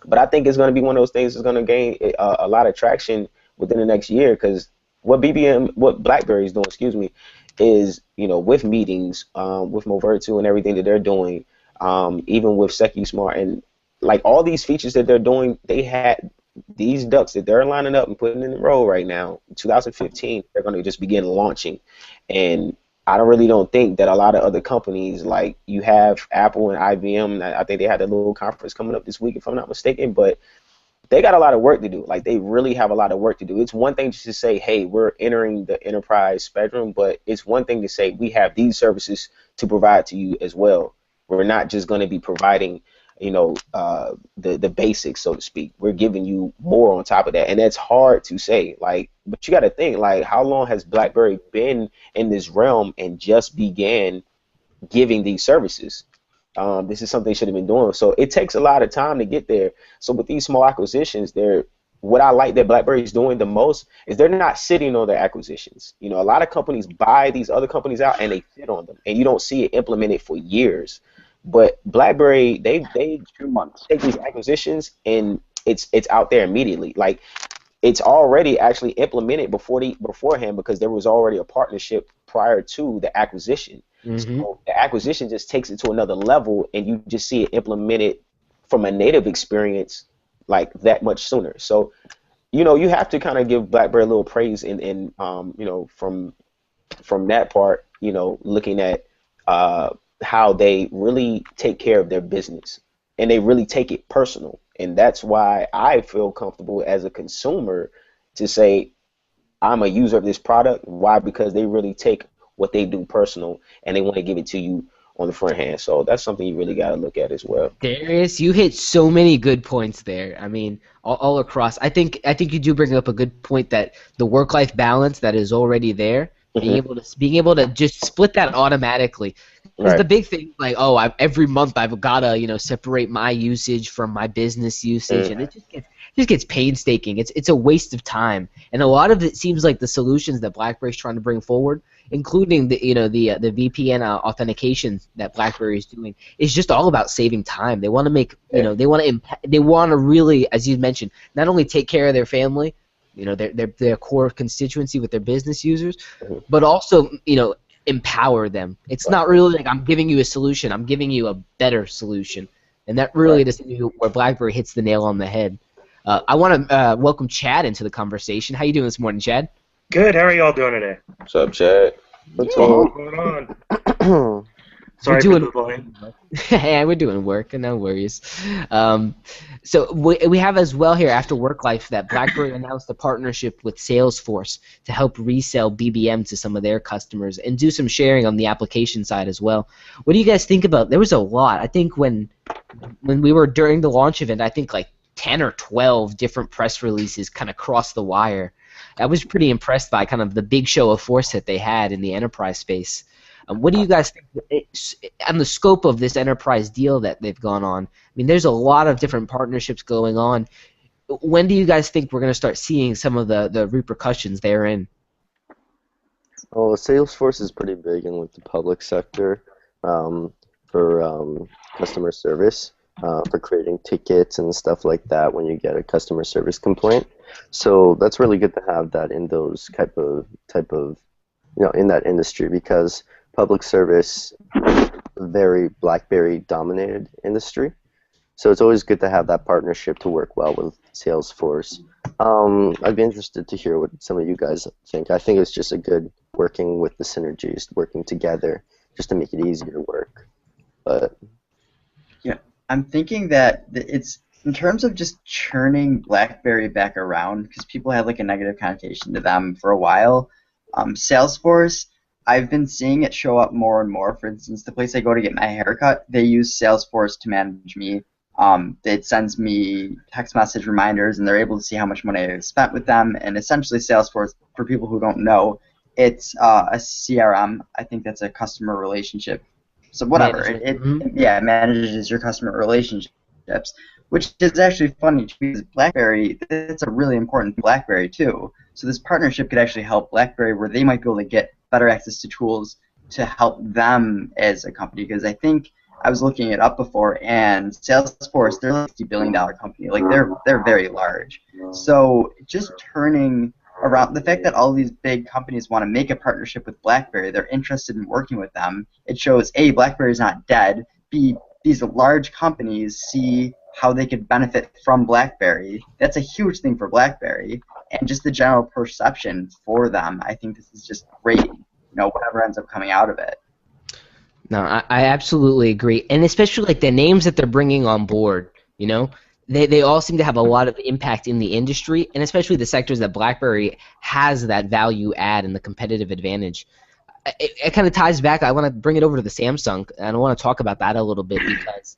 But I think it's going to be one of those things that's going to gain a lot of traction within the next year because what BlackBerry is doing, excuse me, is, with meetings, with Movertu and everything that they're doing, even with SecuSmart and like all these features that they're doing, they had these ducks that they're lining up and putting in the row right now. In 2015, they're going to just begin launching, and I really don't think that a lot of other companies, like you have Apple and IBM, I think they had a little conference coming up this week, if I'm not mistaken, but they got a lot of work to do. Like, they really have a lot of work to do. It's one thing just to say, hey, we're entering the enterprise spectrum, but it's one thing to say we have these services to provide to you as well. We're not just going to be providing, the basics, so to speak. We're giving you more on top of that, and that's hard to say. Like, but you got to think, like, how long has BlackBerry been in this realm and just began giving these services? This is something they should have been doing. So it takes a lot of time to get there. So with these small acquisitions, what I like that BlackBerry is doing the most is they're not sitting on their acquisitions. A lot of companies buy these other companies out and they sit on them, and you don't see it implemented for years. But BlackBerry, they 2 months. take these acquisitions and it's out there immediately. Like, it's already actually implemented beforehand because there was already a partnership prior to the acquisition. Mm-hmm. So the acquisition just takes it to another level, and you just see it implemented from a native experience like that much sooner. So, you have to kind of give BlackBerry a little praise in from that part, looking at how they really take care of their business and they really take it personal. And that's why I feel comfortable as a consumer to say I'm a user of this product. Why? Because they really take what they do personal and they want to give it to you on the front hand. So that's something you really got to look at as well. Darius, you hit so many good points there. I mean, all across. I think you do bring up a good point that the work-life balance that is already there, being able to just split that automatically. Because the big thing, like, every month I've gotta separate my usage from my business usage, and it just gets painstaking. It's a waste of time, and a lot of it seems like the solutions that BlackBerry's trying to bring forward, including the VPN authentication that BlackBerry is doing, is just all about saving time. They want to make they want to really, as you mentioned, not only take care of their family, their core constituency with their business users, but also empower them. It's not really like I'm giving you a solution, I'm giving you a better solution, and that really is where BlackBerry hits the nail on the head. I want to welcome Chad into the conversation. How you doing this morning, Chad? Good. How are y'all doing today? What's up, Chad? What's What's going on? Sorry for the delay. Yeah, we're doing work, no worries. So we have as well here after Work Life that BlackBerry announced a partnership with Salesforce to help resell BBM to some of their customers and do some sharing on the application side as well. What do you guys think about? There was a lot. I think when we were during the launch event, I think like 10 or 12 different press releases kind of crossed the wire. I was pretty impressed by kind of the big show of force that they had in the enterprise space. What do you guys think on the scope of this enterprise deal that they've gone on? I mean, there's a lot of different partnerships going on. When do you guys think we're going to start seeing some of the repercussions therein? Oh, Salesforce is pretty big in the public sector for customer service, for creating tickets and stuff like that when you get a customer service complaint. So that's really good to have that in those type of in that industry, because public service is a very BlackBerry dominated industry. So it's always good to have that partnership to work well with Salesforce. I'd be interested to hear what some of you guys think. I think it's just a good working with the synergies, working together just to make it easier to work. But yeah, I'm thinking that it's in terms of just churning BlackBerry back around, because people had like a negative connotation to them for a while. Salesforce, I've been seeing it show up more and more. For instance, the place I go to get my haircut, they use Salesforce to manage me. It sends me text message reminders, and they're able to see how much money I've spent with them. And essentially, Salesforce, for people who don't know, it's a CRM. I think that's a customer relationship. So whatever, it manages your customer relationships, which is actually funny because BlackBerry, it's a really important BlackBerry too. So this partnership could actually help BlackBerry, where they might be able to get better access to tools to help them as a company. Because I think I was looking it up before, and Salesforce, they're like a $50 billion company. Like they're very large. So just turning around the fact that all these big companies want to make a partnership with BlackBerry, they're interested in working with them. It shows A, BlackBerry's not dead. B, these large companies see how they could benefit from BlackBerry. That's a huge thing for BlackBerry, and just the general perception for them. I think this is just great. Whatever ends up coming out of it. No, I absolutely agree, and especially like the names that they're bringing on board. They all seem to have a lot of impact in the industry, and especially the sectors that BlackBerry has that value add and the competitive advantage. It kind of ties back. I want to bring it over to the Samsung, and I want to talk about that a little bit because,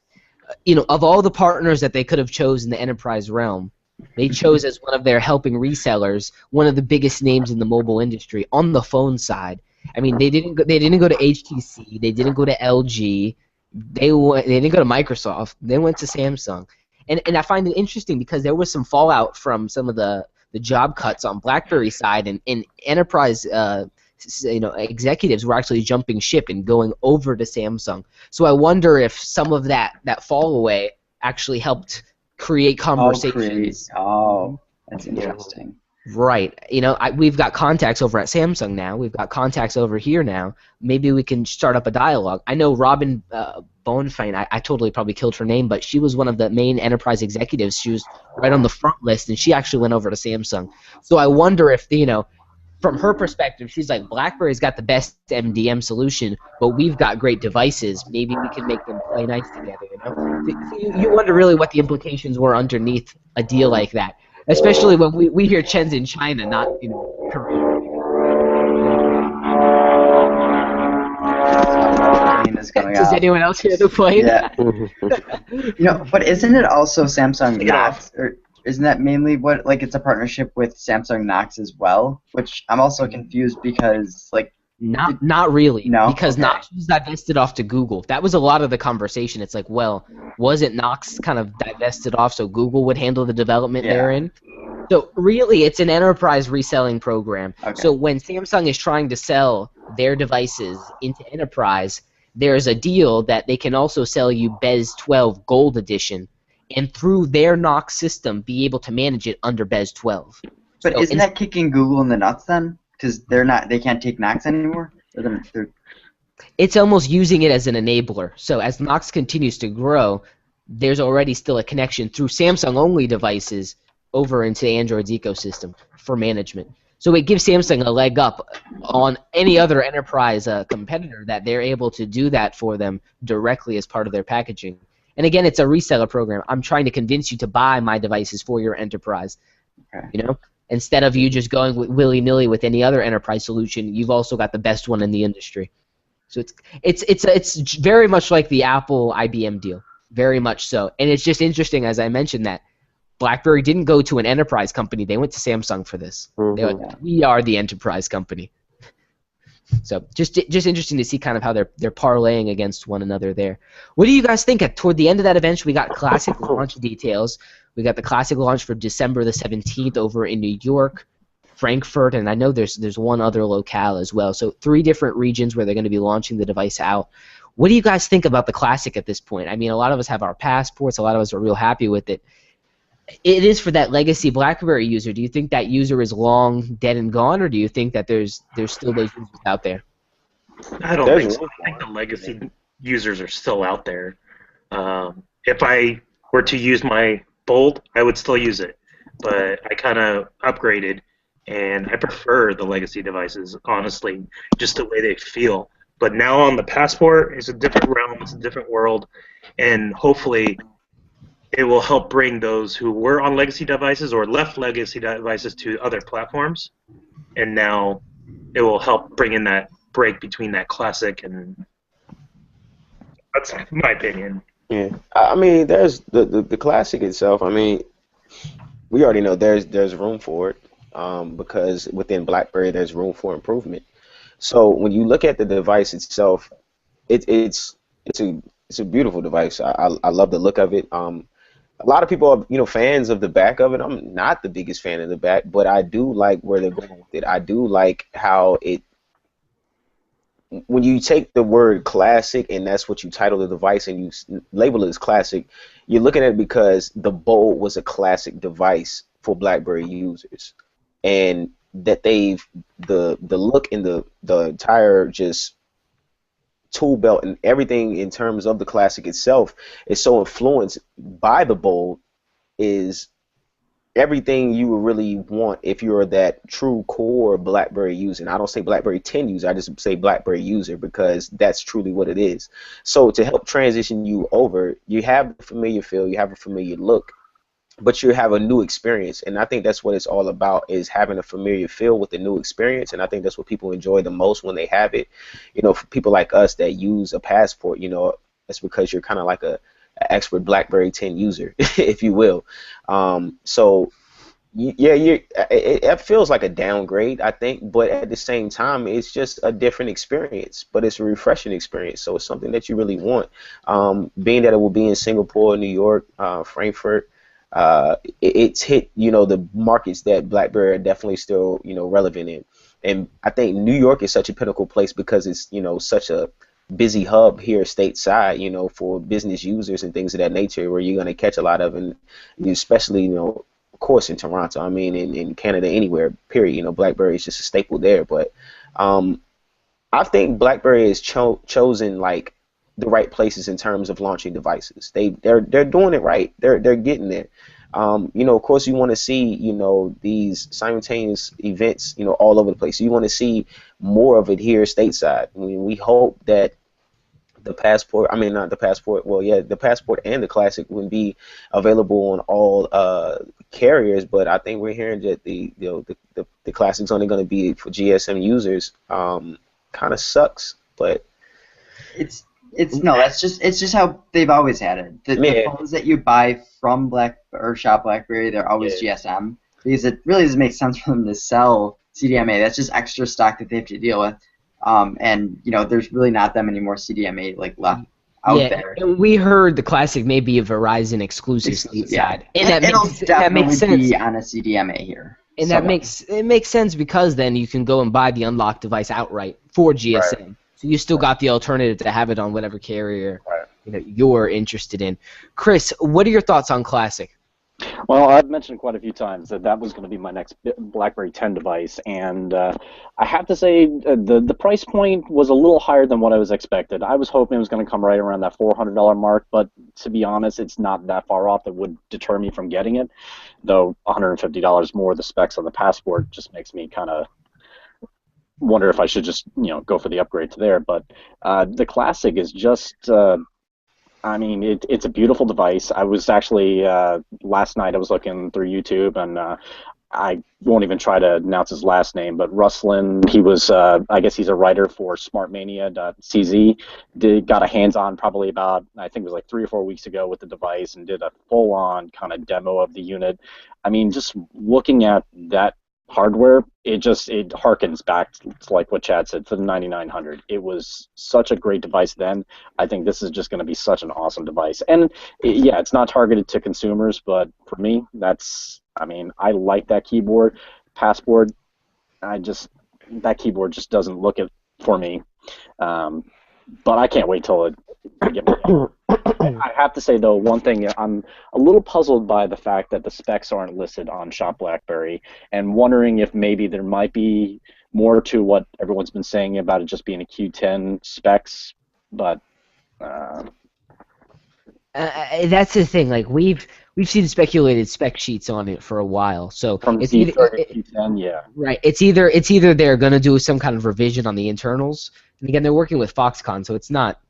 of all the partners that they could have chosen in the enterprise realm, they chose as one of their helping resellers one of the biggest names in the mobile industry on the phone side. I mean, they didn't go to HTC, they didn't go to LG, they didn't go to Microsoft, they went to Samsung. And I find it interesting because there was some fallout from some of the job cuts on BlackBerry side, and enterprise executives were actually jumping ship and going over to Samsung. So I wonder if some of that fall away actually helped create conversations. Oh, that's interesting. Right. We've got contacts over at Samsung now. We've got contacts over here now. Maybe we can start up a dialogue. I know Robin Bonefein, I totally probably killed her name, but she was one of the main enterprise executives. She was right on the front list, and she actually went over to Samsung. So I wonder if, from her perspective, she's like, BlackBerry's got the best MDM solution, but we've got great devices. Maybe we can make them play nice together, So you wonder really what the implications were underneath a deal like that. Especially when we hear Chen's in China, not Korea. Does anyone else hear the plane? Yeah. But isn't it also Samsung Knox, or isn't that mainly what it's a partnership with Samsung Knox as well? Which I'm also confused because Not really. No? Because Knox was divested off to Google. That was a lot of the conversation. It's like, well, wasn't Knox kind of divested off so Google would handle the development therein? So really, it's an enterprise reselling program. Okay. So when Samsung is trying to sell their devices into enterprise, there's a deal that they can also sell you BES12 Gold Edition, and through their Knox system, be able to manage it under BES12. But So isn't that kicking Google in the nuts then? Because they can't take Knox anymore? It's almost using it as an enabler. So as Knox continues to grow, there's already still a connection through Samsung-only devices over into Android's ecosystem for management. So it gives Samsung a leg up on any other enterprise competitor that they're able to do that for them directly as part of their packaging. And again, it's a reseller program. I'm trying to convince you to buy my devices for your enterprise. Okay. Instead of you just going willy-nilly with any other enterprise solution, you've also got the best one in the industry. So it's very much like the Apple IBM deal, very much so. And it's just interesting, as I mentioned, that BlackBerry didn't go to an enterprise company; they went to Samsung for this. They're like, we are the enterprise company. So just interesting to see kind of how they're parlaying against one another there. What do you guys think? Toward the end of that event, we got classic launch details. We got the classic launch for December the 17th over in New York, Frankfurt, and I know there's one other locale as well. So 3 different regions where they're going to be launching the device out. What do you guys think about the classic at this point? I mean, a lot of us have our passports. A lot of us are real happy with it. It is for that legacy BlackBerry user. Do you think that user is long dead and gone, or do you think that there's still those users out there? I don't think so. I think the legacy users are still out there. If I were to use my Bold, I would still use it, but I kind of upgraded, and I prefer the legacy devices, honestly, just the way they feel. But now on the Passport, it's a different realm, it's a different world, and hopefully it will help bring those who were on legacy devices or left legacy devices to other platforms, and now it will help bring in that break between that classic and that's my opinion. Yeah, I mean, there's the classic itself. I mean, we already know there's room for it because within BlackBerry there's room for improvement. So when you look at the device itself, it's a beautiful device. I love the look of it. A lot of people are fans of the back of it. I'm not the biggest fan of the back, but I do like where they're going with it. I do like how it. When you take the word classic and that's what you title the device and you label it as classic, you're looking at it because the Bold was a classic device for BlackBerry users. And that the look and the entire just tool belt and everything in terms of the Classic itself is so influenced by the Bold, is everything you would really want if you're that true core BlackBerry user. And I don't say BlackBerry 10 user, I just say BlackBerry user, because that's truly what it is. So to help transition you over, you have the familiar feel, you have a familiar look, but you have a new experience. And I think that's what it's all about, is having a familiar feel with the new experience. And I think that's what people enjoy the most when they have it. You know, for people like us that use a Passport, you know, that's because you're kind of like a expert BlackBerry 10 user, if you will. So yeah, it feels like a downgrade, I think, but at the same time, it's just a different experience, but it's a refreshing experience. So it's something that you really want. Being that it will be in Singapore, New York, Frankfurt, it's hit, you know, the markets that BlackBerry are definitely still, you know, relevant in. And I think New York is such a pinnacle place because it's, you know, such a busy hub here stateside, you know, for business users and things of that nature, where you're going to catch a lot of, and especially, you know, of course in Toronto, I mean in Canada, anywhere, period, you know, BlackBerry is just a staple there. But I think BlackBerry has chosen like the right places in terms of launching devices. They're doing it right. They're getting there. You know, of course, you want to see, you know, these simultaneous events, you know, all over the place. You want to see more of it here stateside. I mean, we hope that the Passport, I mean, not the Passport, well, yeah, the Passport and the Classic would be available on all carriers, but I think we're hearing that the Classic's only going to be for GSM users. Kind of sucks, but It's it's just how they've always had it. The phones that you buy from Shop BlackBerry, they're always GSM, because it really doesn't make sense for them to sell CDMA. That's just extra stock that they have to deal with. And you know, there's really not that many more CDMA like left out there. And we heard the Classic may be a Verizon exclusive stateside, and that makes sense. Be on a CDMA here. And that makes sense, because then you can go and buy the unlocked device outright for GSM. Right. So you still got the alternative to have it on whatever carrier you know you're interested in. Chris, what are your thoughts on Classic? Well, I've mentioned quite a few times that was going to be my next BlackBerry 10 device, and I have to say the price point was a little higher than what I was expected. I was hoping it was going to come right around that $400 mark, but to be honest, it's not that far off that would deter me from getting it, though $150 more the specs on the Passport just makes me kind of wonder if I should just, you know, go for the upgrade to there. But the Classic is just I mean, it's a beautiful device. I was actually, last night I was looking through YouTube, and I won't even try to announce his last name, but Ruslan, he was, I guess he's a writer for smartmania.cz, got a hands-on probably about, I think it was like 3 or 4 weeks ago with the device, and did a full-on kind of demo of the unit. I mean, just looking at that hardware, it harkens back to like what Chad said, for the 9900. It was such a great device then. I think this is just going to be such an awesome device. And yeah, it's not targeted to consumers, but for me, I mean, I like that keyboard. Passport, that keyboard just doesn't look it for me. But I can't wait till it get me. I have to say, though, one thing, I'm a little puzzled by the fact that the specs aren't listed on Shop BlackBerry, and wondering if maybe there might be more to what everyone's been saying about it just being a Q10 specs, but that's the thing. Like we've seen speculated spec sheets on it for a while. So from it's either Q10, yeah. Right. It's either they're gonna do some kind of revision on the internals, and again they're working with Foxconn, so it's not.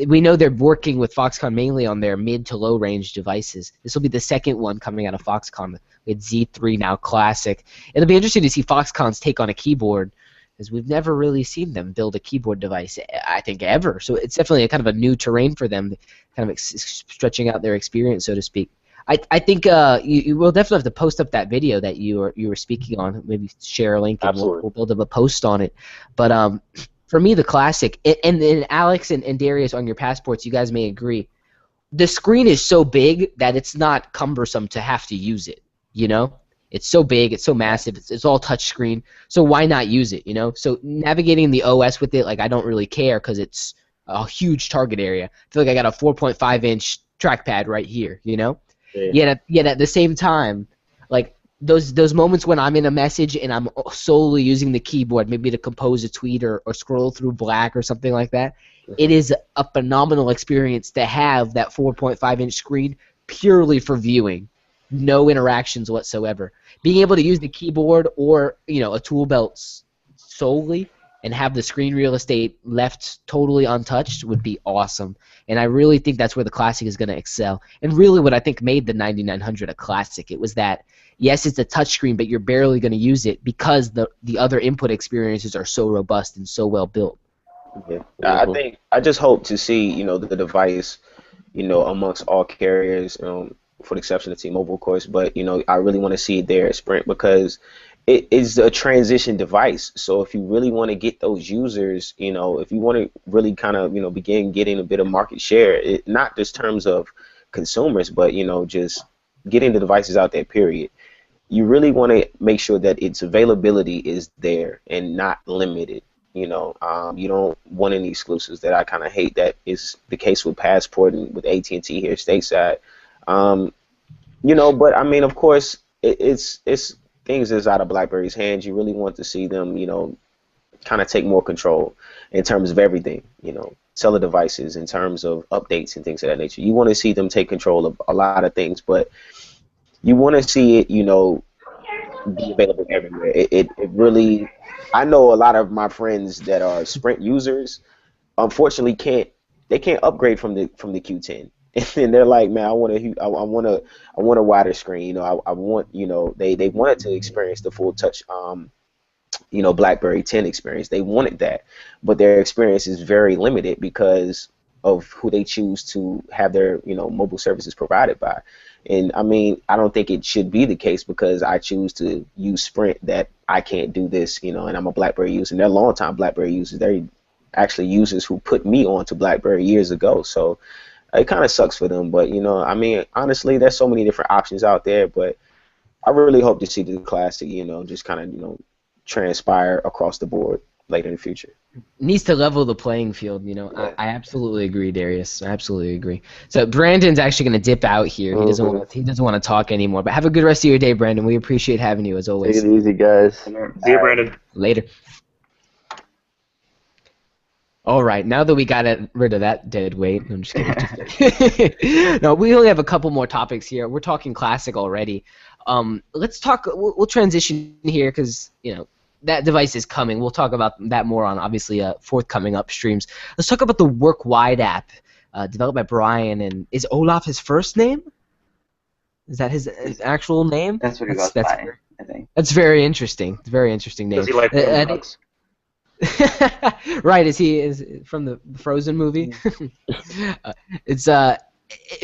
We know they're working with Foxconn mainly on their mid to low range devices. This will be the second one coming out of Foxconn with Z3 now Classic. It'll be interesting to see Foxconn's take on a keyboard, because we've never really seen them build a keyboard device, I think, ever. So it's definitely a kind of a new terrain for them, kind of stretching out their experience, so to speak. I think you will definitely have to post up that video that you were speaking on. Maybe share a link and we'll build up a post on it. But for me, the Classic, and Alex and Darius, on your Passports, you guys may agree, the screen is so big that it's not cumbersome to have to use it, you know? It's so big, it's so massive, it's all touch screen, so why not use it, you know? So navigating the OS with it, like, I don't really care because it's a huge target area. I feel like I got a 4.5-inch trackpad right here, you know? Yeah. Yet at the same time, like, those moments when I'm in a message and I'm solely using the keyboard, maybe to compose a tweet or scroll through Black or something like that, it is a phenomenal experience to have that 4.5-inch screen purely for viewing, no interactions whatsoever. Being able to use the keyboard or a tool belt solely and have the screen real estate left totally untouched would be awesome. And I really think that's where the Classic is going to excel. And really what I think made the 9900 a Classic, it was that, yes, it's a touchscreen, but you're barely going to use it because the other input experiences are so robust and so well built. Yeah. I just hope to see, the device, amongst all carriers, for the exception of T-Mobile, of course, but, I really want to see it there at Sprint because it is a transition device. So if you really want to get those users, if you want to really kind of, begin getting a bit of market share, not just terms of consumers, but, just getting the devices out there, period. You really want to make sure that its availability is there and not limited. You don't want any exclusives that I kind of hate. That is the case with Passport and with AT&T here stateside. But I mean, of course, it's things that's out of BlackBerry's hands. You really want to see them, kind of take more control in terms of everything, seller devices, in terms of updates and things of that nature. You want to see them take control of a lot of things, but you want to see it, be available everywhere. It really, I know a lot of my friends that are Sprint users, unfortunately can't upgrade from the Q10. And they're like, man, I want a wider screen. I want, they wanted to experience the full touch, BlackBerry 10 experience. They wanted that, but their experience is very limited because of who they choose to have their, mobile services provided by. And I mean, I don't think it should be the case because I choose to use Sprint that I can't do this, and I'm a BlackBerry user. And they're long-time BlackBerry users. They're actually users who put me onto BlackBerry years ago. So it kind of sucks for them, but I mean, honestly, there's so many different options out there. But I really hope to see the Classic, just kind of transpire across the board later in the future. Needs to level the playing field. I absolutely agree, Darius. I absolutely agree. So Brandon's actually going to dip out here. He doesn't want to talk anymore. But have a good rest of your day, Brandon. We appreciate having you as always. Take it easy, guys. See you, Brandon. Later. All right, now that we got rid of that dead weight, I'm just kidding. No, we only have a couple more topics here. We're talking Classic already. Let's talk. We'll transition here because that device is coming. We'll talk about that more on obviously forthcoming Upstreams. Let's talk about the Work-Wide app developed by Brian. And is Olaf his first name? Is that his actual name? That's what he goes by, I think. That's very interesting. It's a very interesting name. Does he like bugs? Right, is from the Frozen movie. It's a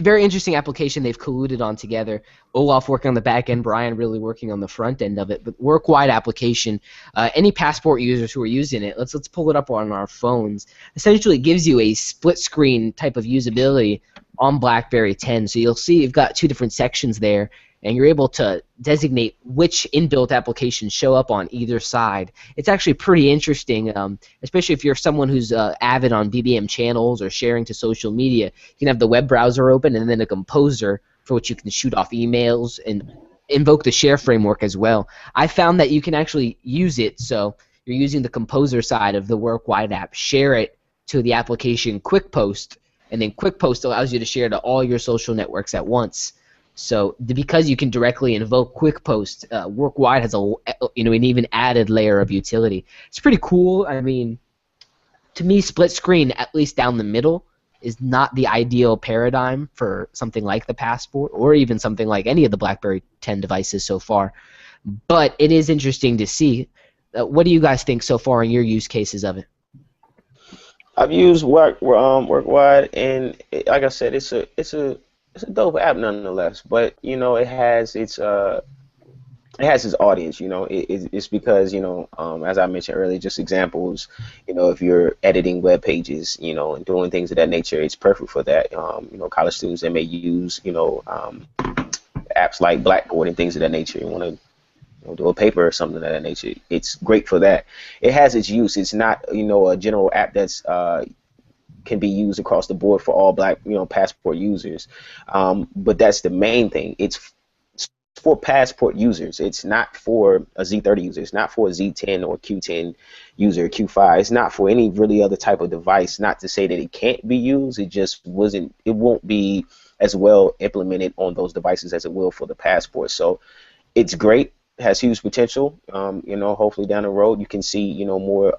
very interesting application they've colluded on together. Olaf working on the back end, Brian really working on the front end of it. But Work-Wide application, any Passport users who are using it, let's pull it up on our phones. Essentially it gives you a split screen type of usability on BlackBerry 10. So you'll see you've got two different sections there, and you're able to designate which inbuilt applications show up on either side. It's actually pretty interesting, especially if you're someone who's avid on BBM channels or sharing to social media. You can have the web browser open and then a composer for which you can shoot off emails and invoke the share framework as well. I found that you can actually use it, so you're using the composer side of the Work-Wide app, share it to the application Quick Post, and then Quick Post allows you to share to all your social networks at once. So because you can directly invoke Quick Post, Work-Wide has an even added layer of utility. It's pretty cool. I mean, to me, split screen, at least down the middle, is not the ideal paradigm for something like the Passport or even something like any of the BlackBerry 10 devices so far. But it is interesting to see. What do you guys think so far in your use cases of it? I've used Work-Wide, and like I said, it's a dope app nonetheless, but it has its audience. It's because as I mentioned earlier, just examples. If you're editing web pages, and doing things of that nature, it's perfect for that. College students, they may use apps like Blackboard and things of that nature. You want to do a paper or something of that nature. It's great for that. It has its use. It's not a general app that's can be used across the board for all Passport users. But that's the main thing. It's for Passport users. It's not for a Z30 user. It's not for a Z10 or Q10 user, Q5. It's not for any really other type of device. Not to say that it can't be used. It just wasn't. It won't be as well implemented on those devices as it will for the Passport. So it's great. Has huge potential. You know, hopefully down the road you can see, you know, more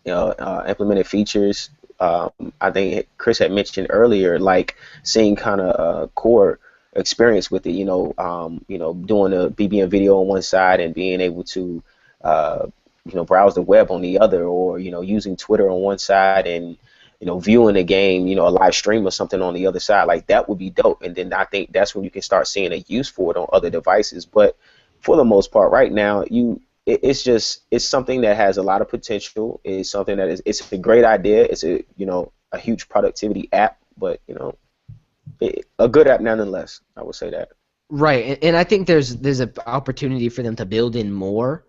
implemented features. I think Chris had mentioned earlier, like seeing kind of core experience with it. You know, doing a BBM video on one side and being able to, you know, browse the web on the other, or you know, using Twitter on one side and you know, viewing a game, you know, a live stream or something on the other side. Like that would be dope. And then I think that's when you can start seeing a use for it on other devices. But for the most part, right now, it's something that has a lot of potential. It's something that it's a great idea. It's a, you know, a huge productivity app, but you know, a good app nonetheless. I would say that. Right, and I think there's an opportunity for them to build in more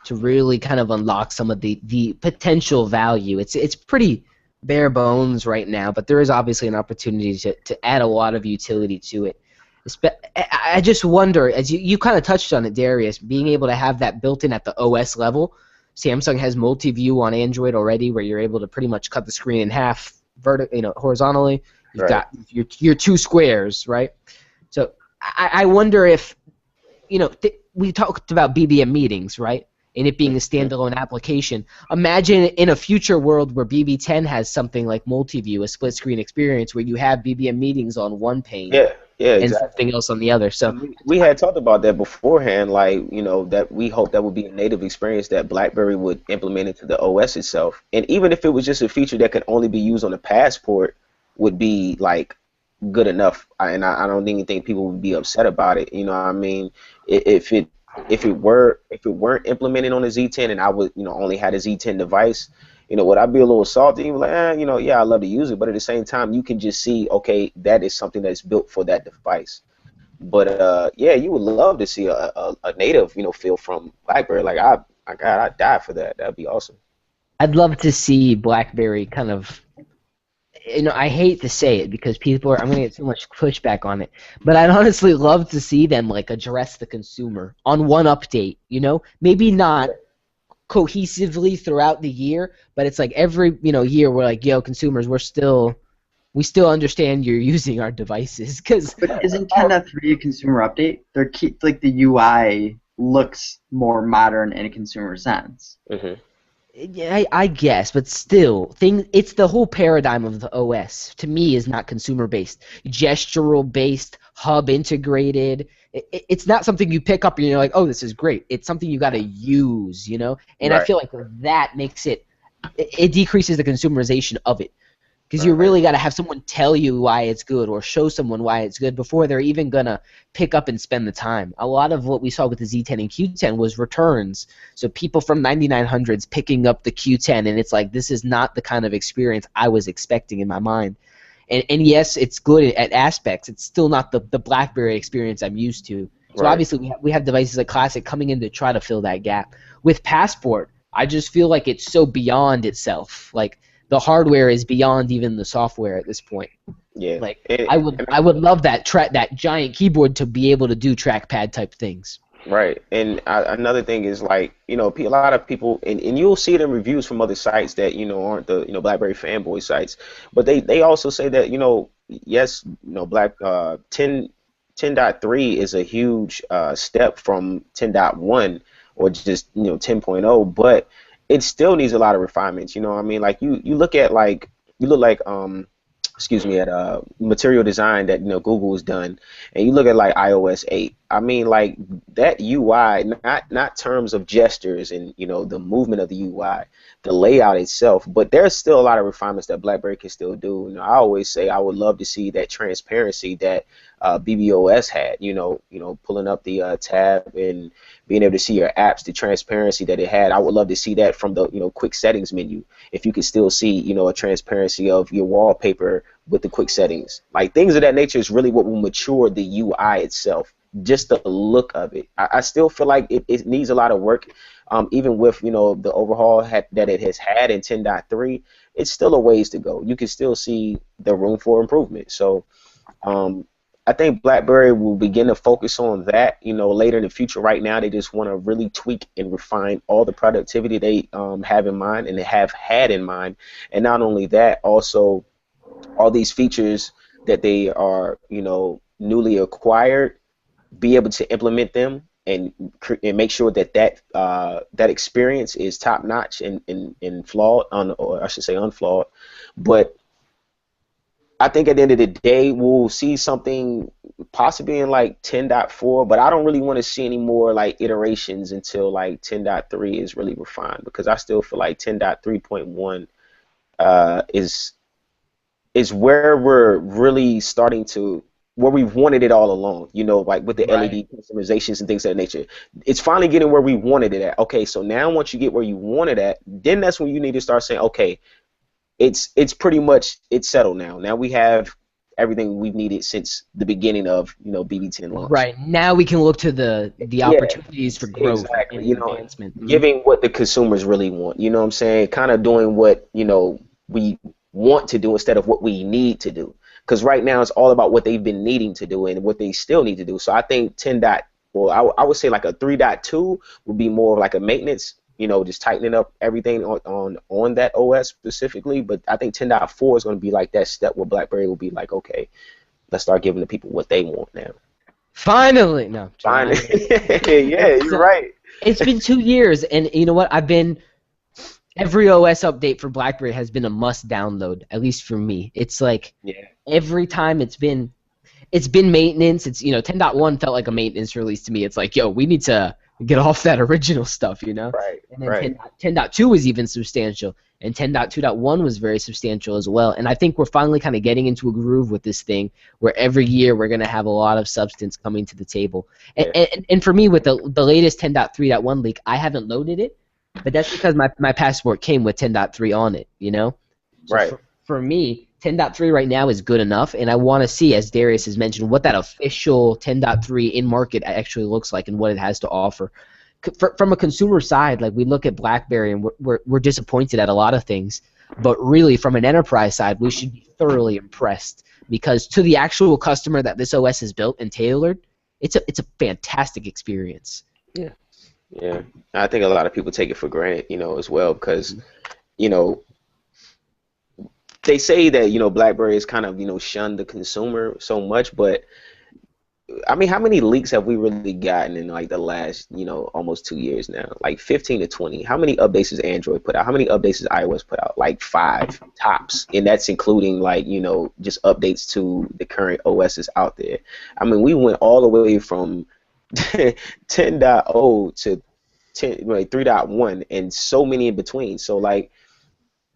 to really kind of unlock some of the potential value. It's pretty bare bones right now, but there is obviously an opportunity to add a lot of utility to it. I just wonder, as you kind of touched on it, Darius, being able to have that built in at the OS level. Samsung has multi-view on Android already, where you're able to pretty much cut the screen in half, horizontally. You've got your two squares, right? So I wonder if, you know, we talked about BBM Meetings, right? And it being a standalone application. Imagine in a future world where BB10 has something like multi-view, a split-screen experience where you have BBM Meetings on one pane. Yeah, and exactly. something else on the other. So we had talked about that beforehand, like, you know, that we hope that would be a native experience that BlackBerry would implement into the OS itself. And even if it was just a feature that could only be used on the Passport, would be like good enough. And I don't even think people would be upset about it. You know what I mean? If it weren't implemented on a Z10 and I would, you know, only had a Z10 device, you know, would I be a little salty? Like, you know, yeah, I love to use it, but at the same time, you can just see, okay, that is something that's built for that device. But yeah, you would love to see a native, you know, feel from BlackBerry. Like, I'd die for that. That'd be awesome. I'd love to see BlackBerry kind of, you know, I hate to say it because I'm going to get so much pushback on it, but I'd honestly love to see them like address the consumer on one update, you know? Maybe not cohesively throughout the year, but it's like every, you know, year we're like, yo, consumers, we still understand you're using our devices. But isn't 10.3 a consumer update? Like the UI looks more modern in a consumer sense. Yeah, I guess, but still, it's the whole paradigm of the OS. To me, is not consumer-based, gestural-based, hub-integrated. It's not something you pick up and you're like, oh, this is great. It's something you got to use, you know. And I feel like that makes it decreases the consumerization of it, because you really got to have someone tell you why it's good or show someone why it's good before they're even gonna pick up and spend the time. A lot of what we saw with the Z10 and Q10 was returns. So people from 9900s picking up the Q10, and it's like, this is not the kind of experience I was expecting in my mind. And yes, it's good at aspects. It's still not the BlackBerry experience I'm used to. So obviously we have devices like Classic coming in to try to fill that gap. With Passport, I just feel like it's so beyond itself. Like, the hardware is beyond even the software at this point. Yeah. Like, I would love that giant keyboard to be able to do trackpad type things. Right. And another thing is, like, you know, a lot of people, and you'll see it in reviews from other sites that, you know, aren't the, you know, BlackBerry fanboy sites, but they also say that, you know, yes, you know, 10.3 is a huge step from 10.1 or just, you know, 10.0, but it still needs a lot of refinements. You know what I mean? Like, you look at, like, at material design that, you know, Google has done, and you look at like iOS 8. I mean, like, that UI, not terms of gestures and, you know, the movement of the UI, the layout itself, but there's still a lot of refinements that BlackBerry can still do. You know, I always say I would love to see that transparency that BBOS had. You know, pulling up the tab and being able to see your apps, the transparency that it had. I would love to see that from the, you know, quick settings menu. If you could still see, you know, a transparency of your wallpaper with the quick settings, like things of that nature, is really what will mature the UI itself. Just the look of it. I still feel like it needs a lot of work. Even with, you know, the overhaul that it has had in 10.3, it's still a ways to go. You can still see the room for improvement. So I think BlackBerry will begin to focus on that, later in the future. Right now, they just want to really tweak and refine all the productivity they have in mind and they have had in mind. And not only that, also all these features that they are, newly acquired, be able to implement them and make sure that that experience is top notch and flawed, or I should say unflawed. But I think at the end of the day, we'll see something possibly in like 10.4, but I don't really want to see any more like iterations until like 10.3 is really refined, because I still feel like 10.3.1 is where we're really starting to, where we've wanted it all along, like with the LED customizations and things of that nature. It's finally getting where we wanted it at. Okay, so now once you get where you want it at, then that's when you need to start saying, okay, it's pretty much, it's settled now. Now we have everything we've needed since the beginning of BB10 launch. Right, now we can look to the opportunities for growth and advancement. Giving what the consumers really want. You know what I'm saying? Kind of doing what we want to do instead of what we need to do. Because right now it's all about what they've been needing to do and what they still need to do. So I think I would say like a 3.2 would be more of like a maintenance, just tightening up everything on that OS specifically. But I think 10.4 is going to be like that step where BlackBerry will be like, okay, let's start giving the people what they want now. Finally, no. Finally, yeah, you're right. It's been 2 years, and you know what? Every OS update for BlackBerry has been a must download, at least for me. It's like every time it's been maintenance. It's 10.1 felt like a maintenance release to me. It's like, yo, we need to get off that original stuff, Right. And then 10.2 was even substantial, and 10.2.1 was very substantial as well. And I think we're finally kind of getting into a groove with this thing, where every year we're gonna have a lot of substance coming to the table. And for me, with the latest 10.3.1 leak, I haven't loaded it. But that's because my passport came with 10.3 on it, So right. For me, 10.3 right now is good enough, and I want to see, as Darius has mentioned, what that official 10.3 in market actually looks like and what it has to offer. From a consumer side, like, we look at BlackBerry and we're disappointed at a lot of things, but really from an enterprise side, we should be thoroughly impressed, because to the actual customer that this OS is built and tailored, it's a fantastic experience. Yeah, I think a lot of people take it for granted, as well, because, they say that, BlackBerry has kind of, shunned the consumer so much, but, I mean, how many leaks have we really gotten in, like, the last, almost 2 years now? Like 15 to 20. How many updates has Android put out? How many updates has iOS put out? Like 5 tops, and that's including, like, just updates to the current OSs out there. I mean, we went all the way from 10.0 to 3.1 and so many in between. So, like,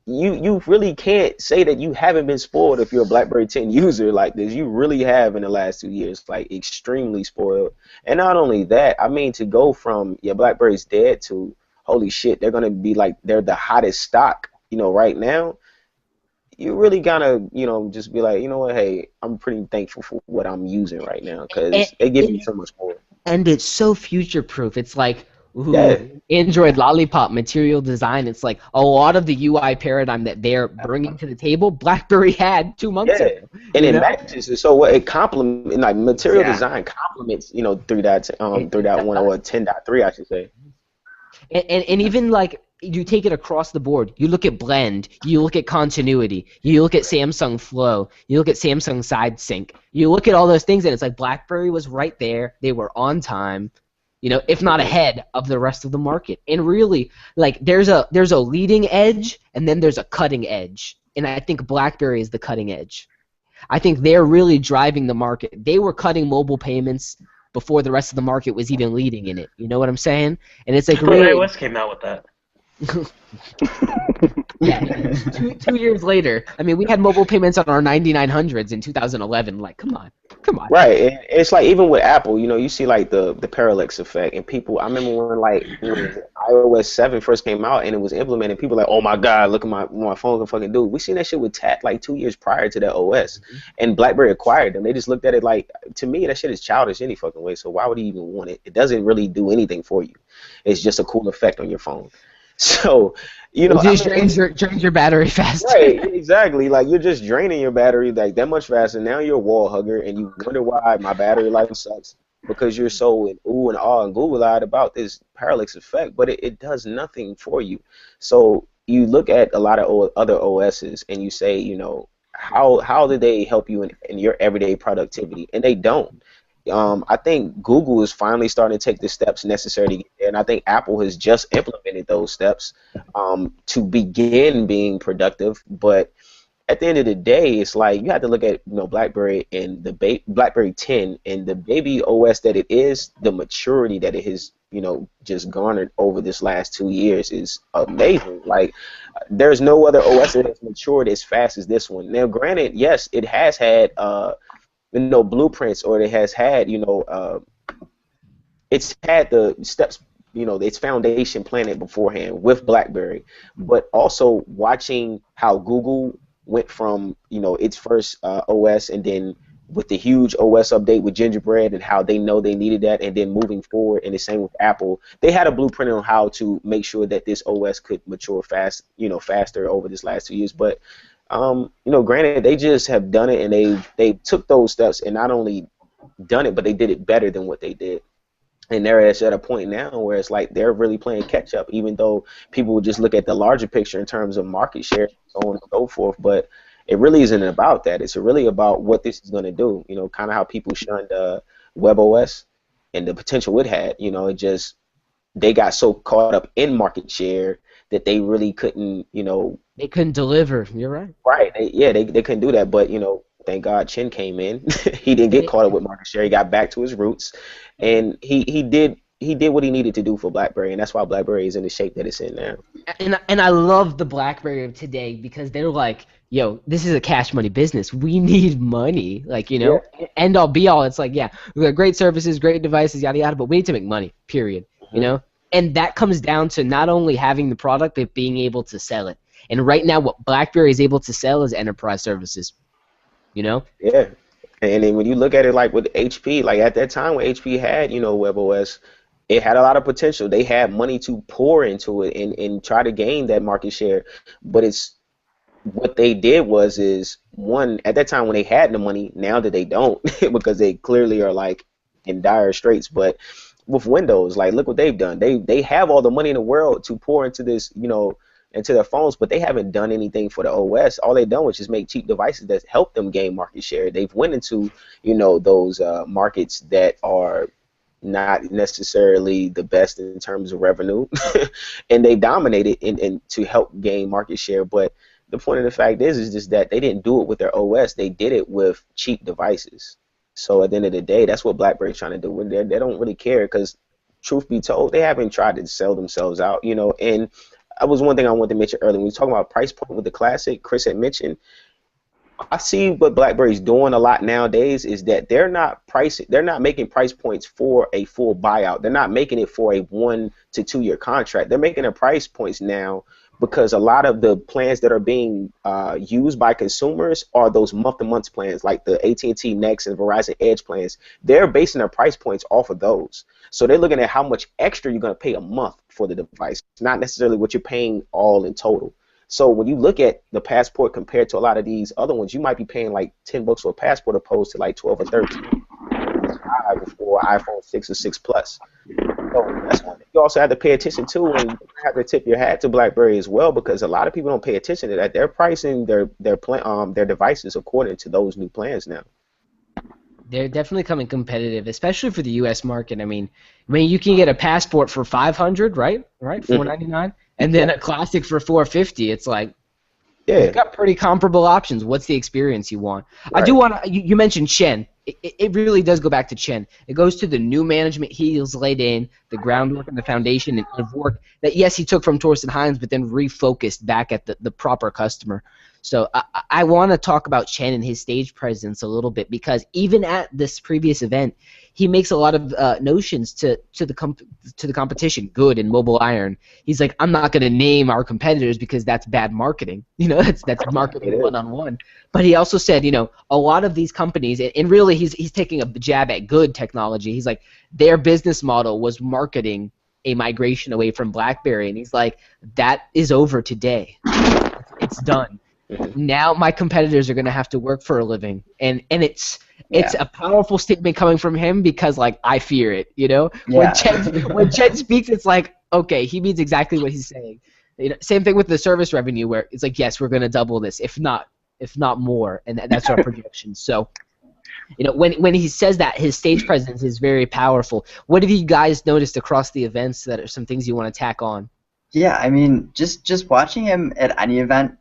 you really can't say that you haven't been spoiled if you're a BlackBerry 10 user like this. You really have in the last 2 years, like, extremely spoiled. And not only that, I mean, to go from BlackBerry's dead to holy shit, they're gonna be like they're the hottest stock, right now. You really gotta, just be like, what, hey, I'm pretty thankful for what I'm using right now, because they give me so much more. And it's so future-proof. It's like, Android Lollipop material design. It's like a lot of the UI paradigm that they're bringing to the table, BlackBerry had 2 months ago. And it matches. So what it complements, like, material design complements, 3.1 or 10.3, I should say. And even, like, you take it across the board. You look at blend, you look at continuity, you look at Samsung Flow, you look at Samsung Side Sync, you look at all those things, and it's like BlackBerry was right there. They were on time, if not ahead of the rest of the market. And really, like, there's a leading edge, and then there's a cutting edge. And I think BlackBerry is the cutting edge. I think they're really driving the market. They were cutting mobile payments before the rest of the market was even leading in it. You know what I'm saying? And it's like, really, iOS came out with that. Yeah, 2 years later. I mean, we had mobile payments on our 9900s in 2011. Like, come on. Right, and it's like, even with Apple, you see, like, the parallax effect, and people. I remember when iOS 7 first came out and it was implemented, people were like, oh my god, look at what my phone can fucking do. We seen that shit with TAT like 2 years prior to that OS, and BlackBerry acquired them. They just looked at it like, to me, that shit is childish any fucking way. So why would you even want it? It doesn't really do anything for you. It's just a cool effect on your phone. So, you know, It just drains your battery faster. right, exactly. Like you're just draining your battery like that much faster. Now you're a wall hugger, and you wonder why my battery life sucks because you're so in ooh and ah and Google eyed about this parallax effect, but it does nothing for you. So you look at a lot of other OSs and you say, you know, how do they help you in your everyday productivity? And they don't. I think Google is finally starting to take the steps necessary to get there, and I think Apple has just implemented those steps to begin being productive. But at the end of the day, it's like you have to look at BlackBerry and the BlackBerry 10 and the baby OS that it is, the maturity that it has just garnered over this last 2 years is amazing. Like there's no other OS that has matured as fast as this one. Now, granted, yes, it has had blueprints, or it has had it's had the steps, its foundation planted beforehand with BlackBerry, but also watching how Google went from its first OS, and then with the huge OS update with Gingerbread, and how they know they needed that, and then moving forward, and the same with Apple, they had a blueprint on how to make sure that this OS could mature faster over this last 2 years. But granted, they just have done it, and they took those steps, and not only done it, but they did it better than what they did. And they're at a point now where it's like they're really playing catch up, even though people would just look at the larger picture in terms of market share, so on and so forth. But it really isn't about that. It's really about what this is going to do. Kind of how people shunned WebOS and the potential it had. They got so caught up in market share that they really couldn't, They couldn't deliver. You're right. Right. They couldn't do that. But, thank God Chen came in. He didn't get caught up with market share. He got back to his roots, and he did what he needed to do for BlackBerry, and that's why BlackBerry is in the shape that it's in now. And I love the BlackBerry of today because they're like, yo, this is a cash money business. We need money. Like, end all be all. It's like, yeah, we got great services, great devices, yada yada, but we need to make money, period. Mm-hmm. And that comes down to not only having the product, but being able to sell it. And right now what BlackBerry is able to sell is enterprise services. Yeah. And then when you look at it like with HP, like at that time when HP had, WebOS, it had a lot of potential. They had money to pour into it and try to gain that market share. But what they did is one, at that time when they had the money, now that they don't, because they clearly are like in dire straits. But with Windows, like look what they've done. They have all the money in the world to pour into this, into their phones, but they haven't done anything for the OS. All they've done was just make cheap devices that help them gain market share. They've went into, those markets that are not necessarily the best in terms of revenue, and they dominated in to help gain market share. But the point of the fact is just that they didn't do it with their OS. They did it with cheap devices. So at the end of the day, that's what BlackBerry's trying to do. They don't really care because, truth be told, they haven't tried to sell themselves out, and that was one thing I wanted to mention earlier. When we were talking about price point with the Classic, Chris had mentioned, I see what BlackBerry's doing a lot nowadays is that they're not making price points for a full buyout. They're not making it for a 1 to 2 year contract. They're making their price points now because a lot of the plans that are being used by consumers are those month-to-month plans, like the AT&T Next and Verizon Edge plans. They're basing their price points off of those. So they're looking at how much extra you're going to pay a month for the device, not necessarily what you're paying all in total. So when you look at the Passport compared to a lot of these other ones, you might be paying like $10 for a Passport opposed to like 12 or 13 for iPhone 6 or 6 Plus. So that's one thing you also have to pay attention to, and you have to tip your hat to BlackBerry as well, because a lot of people don't pay attention to that. They're pricing their devices according to those new plans now. They're definitely coming competitive, especially for the U.S. market. I mean, you can get a Passport for $500, right? $499, and then a Classic for $450. It's like, you've got pretty comparable options. What's the experience you want? Right. I do want to. You mentioned Chen. It really does go back to Chen. It goes to the new management he's laid in, the groundwork and the foundation of work that, yes, he took from Torsten Hines, but then refocused back at the proper customer. So I want to talk about Chen and his stage presence a little bit, because even at this previous event, he makes a lot of notions to the competition. Good and Mobile Iron. He's like, I'm not going to name our competitors because that's bad marketing. That's marketing one-on-one. But he also said, a lot of these companies, and really he's taking a jab at good technology. He's like, their business model was marketing a migration away from BlackBerry, and he's like, that is over today. It's done. Now my competitors are going to have to work for a living, and it's a powerful statement coming from him because like I fear it, you know. Yeah. When Chen speaks, it's like okay, he means exactly what he's saying. You know, same thing with the service revenue, where it's like yes, we're going to double this, if not more, and that's our projection. So. You know, when he says that, his stage presence is very powerful. What have you guys noticed across the events that are some things you want to tack on? Yeah, I mean, just watching him at any event,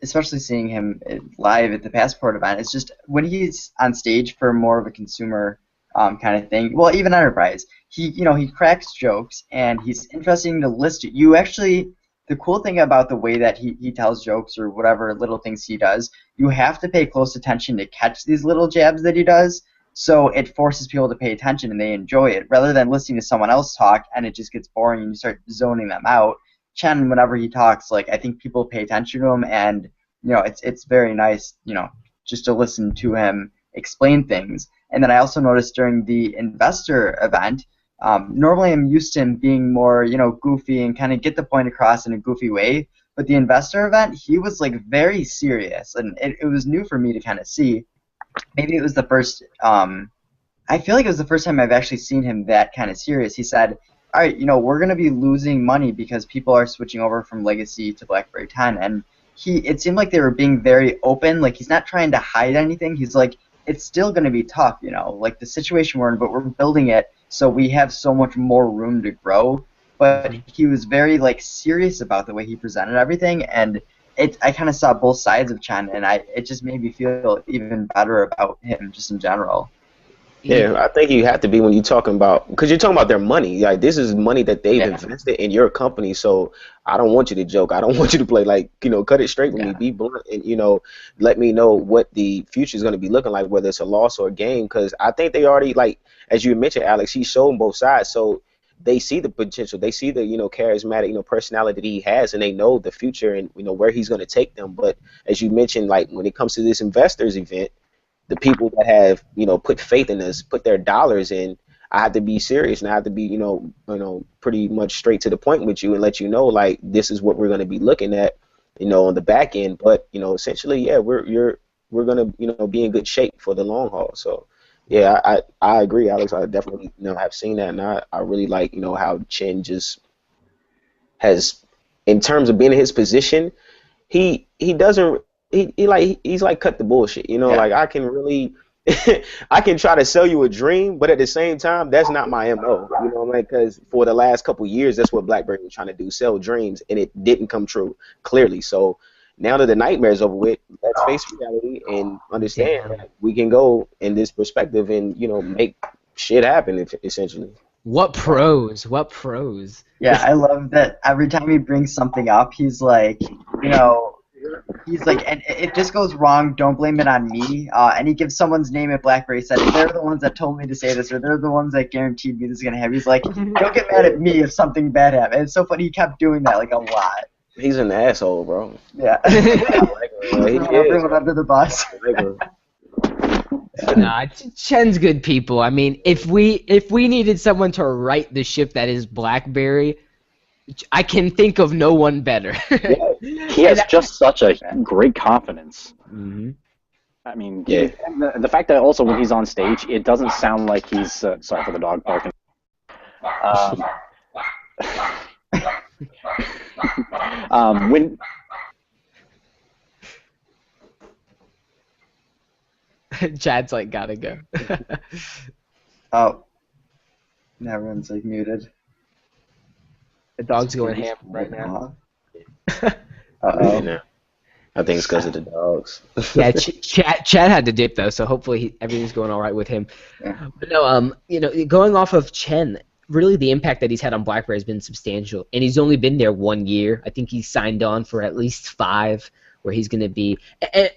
especially seeing him live at the Passport event, it's just when he's on stage for more of a consumer kind of thing. Well, even enterprise, he cracks jokes and he's interesting to listen to. You actually. The cool thing about the way that he tells jokes or whatever little things he does, you have to pay close attention to catch these little jabs that he does, so it forces people to pay attention and they enjoy it, rather than listening to someone else talk and it just gets boring and you start zoning them out. Chen, whenever he talks, like I think people pay attention to him, and it's very nice, just to listen to him explain things. And then I also noticed during the investor event, normally I'm used to him being more, goofy and kind of get the point across in a goofy way. But the investor event, he was like very serious, and it was new for me to kind of see. Maybe it was the first. I feel like it was the first time I've actually seen him that kind of serious. He said, "All right, we're gonna be losing money because people are switching over from Legacy to BlackBerry 10," and it seemed like they were being very open. Like he's not trying to hide anything. He's like, it's still gonna be tough, like the situation we're in, but we're building it. So we have so much more room to grow, but he was very like serious about the way he presented everything, and I kind of saw both sides of Chen, and it just made me feel even better about him just in general. Yeah, I think you have to be when you're talking about, because you're talking about their money. Like this is money that they've invested in your company. So I don't want you to joke. I don't want you to play like cut it straight with me. Be blunt, and let me know what the future is going to be looking like, whether it's a loss or a gain. Because I think they already, like as you mentioned, Alex, he showed both sides. So they see the potential. They see the charismatic personality that he has, and they know the future and where he's going to take them. But as you mentioned, like when it comes to this investors event, the people that have put faith in us, put their dollars in, I have to be serious, and I have to be pretty much straight to the point with you and let you know like this is what we're going to be looking at on the back end. But essentially, yeah, we're going to be in good shape for the long haul. So yeah, I agree, Alex. I definitely have seen that, and I really like how Chen just has, in terms of being in his position, he doesn't. He's like cut the bullshit, like I can really I can try to sell you a dream, but at the same time that's not my MO, because for the last couple of years that's what BlackBerry was trying to do, sell dreams, and it didn't come true clearly. So now that the nightmare's over with, let's face reality and understand that we can go in this perspective and make shit happen essentially. What pros? Yeah, I love that every time he brings something up, he's like, and it just goes wrong, don't blame it on me. And he gives someone's name at BlackBerry, said, they're the ones that told me to say this, or they're the ones that guaranteed me this is going to happen. He's like, don't get mad at me if something bad happens. And it's so funny, he kept doing that like a lot. He's an asshole, bro. Yeah. Everyone under the bus. Nah, Chen's good people. I mean, if we needed someone to right the ship that is BlackBerry, I can think of no one better. He has just such a great confidence. Mm-hmm. I mean, the fact that also when he's on stage, it doesn't sound like he's sorry for the dog barking. When Chad's like gotta go. Oh, everyone's like muted. The dog's going ham right now. Uh-oh. I think it's because of the dogs. Yeah, Chad had to dip though, so hopefully everything's going all right with him. Yeah. But no, going off of Chen, really the impact that he's had on BlackBerry has been substantial, and he's only been there 1 year. I think he's signed on for at least 5, where he's going to be.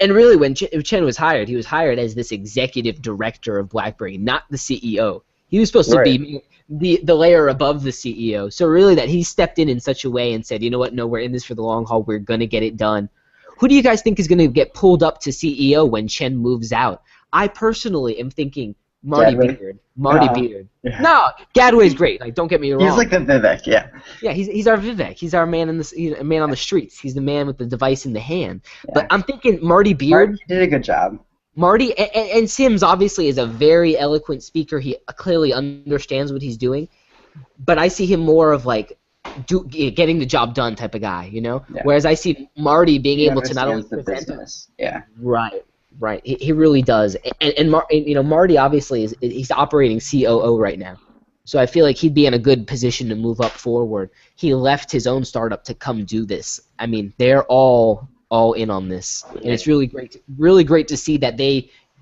And really, when Chen was hired, he was hired as this executive director of BlackBerry, not the CEO. He was supposed to be the layer above the CEO. So really that he stepped in such a way and said, you know what, no, we're in this for the long haul. We're going to get it done. Who do you guys think is going to get pulled up to CEO when Chen moves out? I personally am thinking Marty Gadway? Beard. Marty No. Beard. Yeah. No, Gadway's great. Like, don't get me wrong. He's like the Vivek, yeah. Yeah, he's our Vivek. He's our man he's a man on the streets. He's the man with the device in the hand. But Yeah. I'm thinking Marty Beard. Marty did a good job. Marty and Sims obviously is a very eloquent speaker. He clearly understands what he's doing. But I see him more of like getting the job done type of guy, you know. Yeah. Whereas I see Marty being He able to not only understands the present business. Yeah. Right. He really does. And you know, Marty obviously he's operating COO right now. So I feel like he'd be in a good position to move up forward. He left his own startup to come do this. I mean, they're all in on this. And it's really great to see that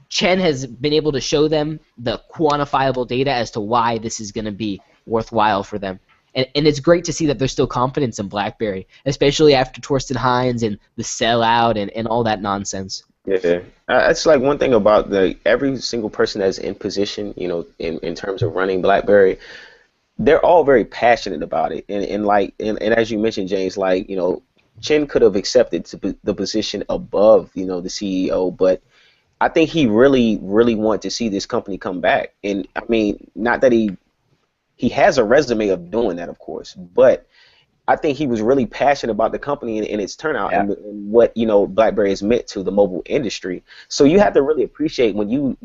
Chen has been able to show them the quantifiable data as to why this is going to be worthwhile for them. And it's great to see that there's still confidence in BlackBerry, especially after Torsten Hines and the sellout and all that nonsense. Yeah, that's like one thing about every single person that's in position, you know, in terms of running BlackBerry, they're all very passionate about it. And as you mentioned, James, like, you know, Chen could have accepted the position above, you know, the CEO, but I think he really wanted to see this company come back. And I mean, not that he has a resume of doing that, of course, but I think he was really passionate about the company and its turnout and what, you know, BlackBerry has meant to the mobile industry. So you have to really appreciate when you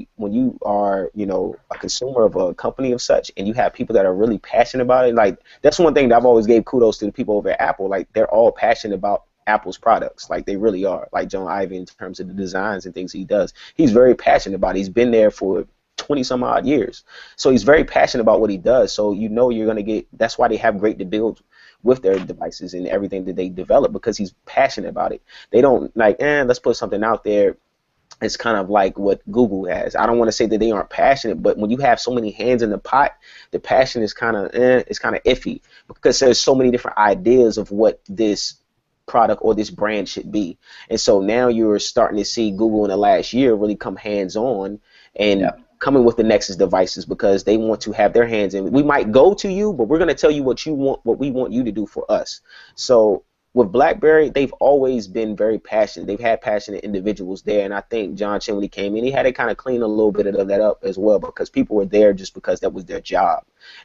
are, you know, a consumer of a company of such, and you have people that are really passionate about it. Like, that's one thing that I've always gave kudos to the people over at Apple. Like, they're all passionate about Apple's products. Like, they really are. Like John Ivey, in terms of the designs and things he does, he's very passionate about it. He's been there for 20 some odd years. So he's very passionate about what he does. So you know you're going to get, that's why they have great to build with their devices and everything that they develop, because he's passionate about it. They don't like, let's put something out there. It's kind of like what Google has. I don't want to say that they aren't passionate, but when you have so many hands in the pot, the passion is kind of it's kind of iffy, because there's so many different ideas of what this product or this brand should be. And so now you're starting to see Google in the last year really come hands on and coming with the Nexus devices, because they want to have their hands in. We might go to you, but we're going to tell you what you want, what we want you to do for us. So with BlackBerry, they've always been very passionate. They've had passionate individuals there, and I think John Chen, when he came in, he had to kind of clean a little bit of that up as well, because people were there just because that was their job.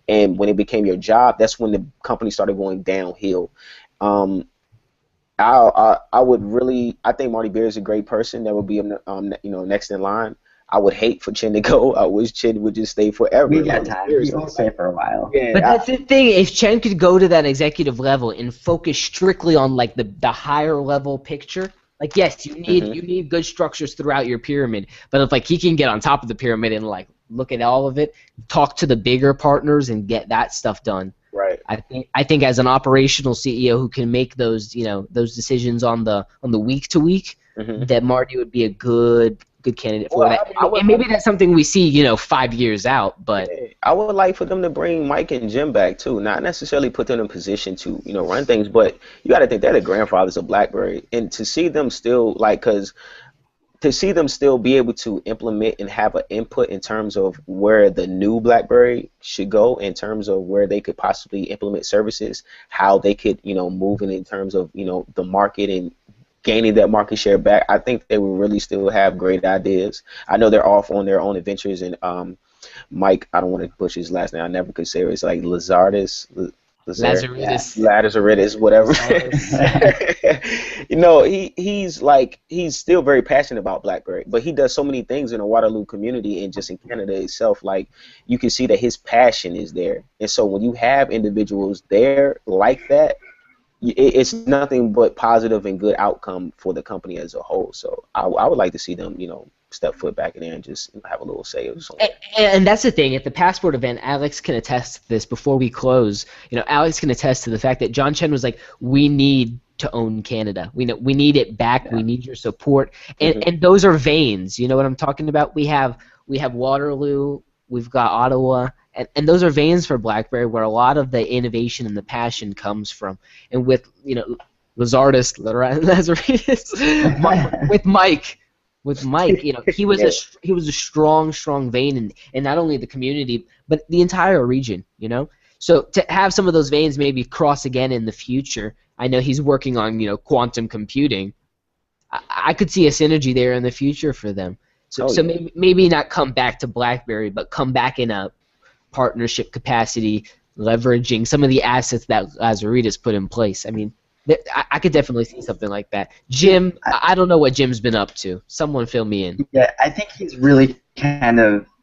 And when it became your job, that's when the company started going downhill. I would really, I think Marty Beard is a great person that would be, you know, next in line. I would hate for Chen to go. I wish Chen would just stay forever. We got time. He will stay for a while. Yeah, But that's the thing. If Chen could go to that executive level and focus strictly on like the higher level picture, like, yes, you need good structures throughout your pyramid. But if like he can get on top of the pyramid and like look at all of it, talk to the bigger partners and get that stuff done. Right. I think as an operational CEO who can make those, you know, those decisions on the week to week, that Marty would be a good candidate for that. And maybe that's something we see, you know, 5 years out. But I would like for them to bring Mike and Jim back too. Not necessarily put them in a position to, you know, run things, but you got to think they're the grandfathers of BlackBerry, and to see them still to see them still be able to implement and have an input in terms of where the new BlackBerry should go, in terms of where they could possibly implement services, how they could, you know, move in terms of, you know, the market and gaining that market share back. I think they will really still have great ideas. I know they're off on their own adventures, and Mike, I don't want to push his last name, I never could say it. It's like Lazardus. Lazaritis, whatever. You know, he's still very passionate about BlackBerry, but he does so many things in the Waterloo community and just in Canada itself. Like, you can see that his passion is there, and so when you have individuals there like that, it's nothing but positive and good outcome for the company as a whole. So I would like to see them, you know, step foot back in there and just have a little say or something. And that's the thing. At the Passport event, Alex can attest to this before we close. You know, Alex can attest to the fact that John Chen was like, we need to own Canada. We need it back. Yeah. We need your support. And those are veins. You know what I'm talking about? We have Waterloo. We've got Ottawa. And those are veins for BlackBerry where a lot of the innovation and the passion comes from. And with, you know, Lazardus, with Mike, you know, he was a strong vein in not only the community but the entire region, you know. So to have some of those veins maybe cross again in the future, I know he's working on, you know, quantum computing. I could see a synergy there in the future for them. So, Oh, so yeah. maybe not come back to BlackBerry, but come back in a partnership capacity, leveraging some of the assets that Lazaritas put in place. I mean, I could definitely see something like that. Jim, I don't know what Jim's been up to. Someone fill me in. Yeah, I think he's really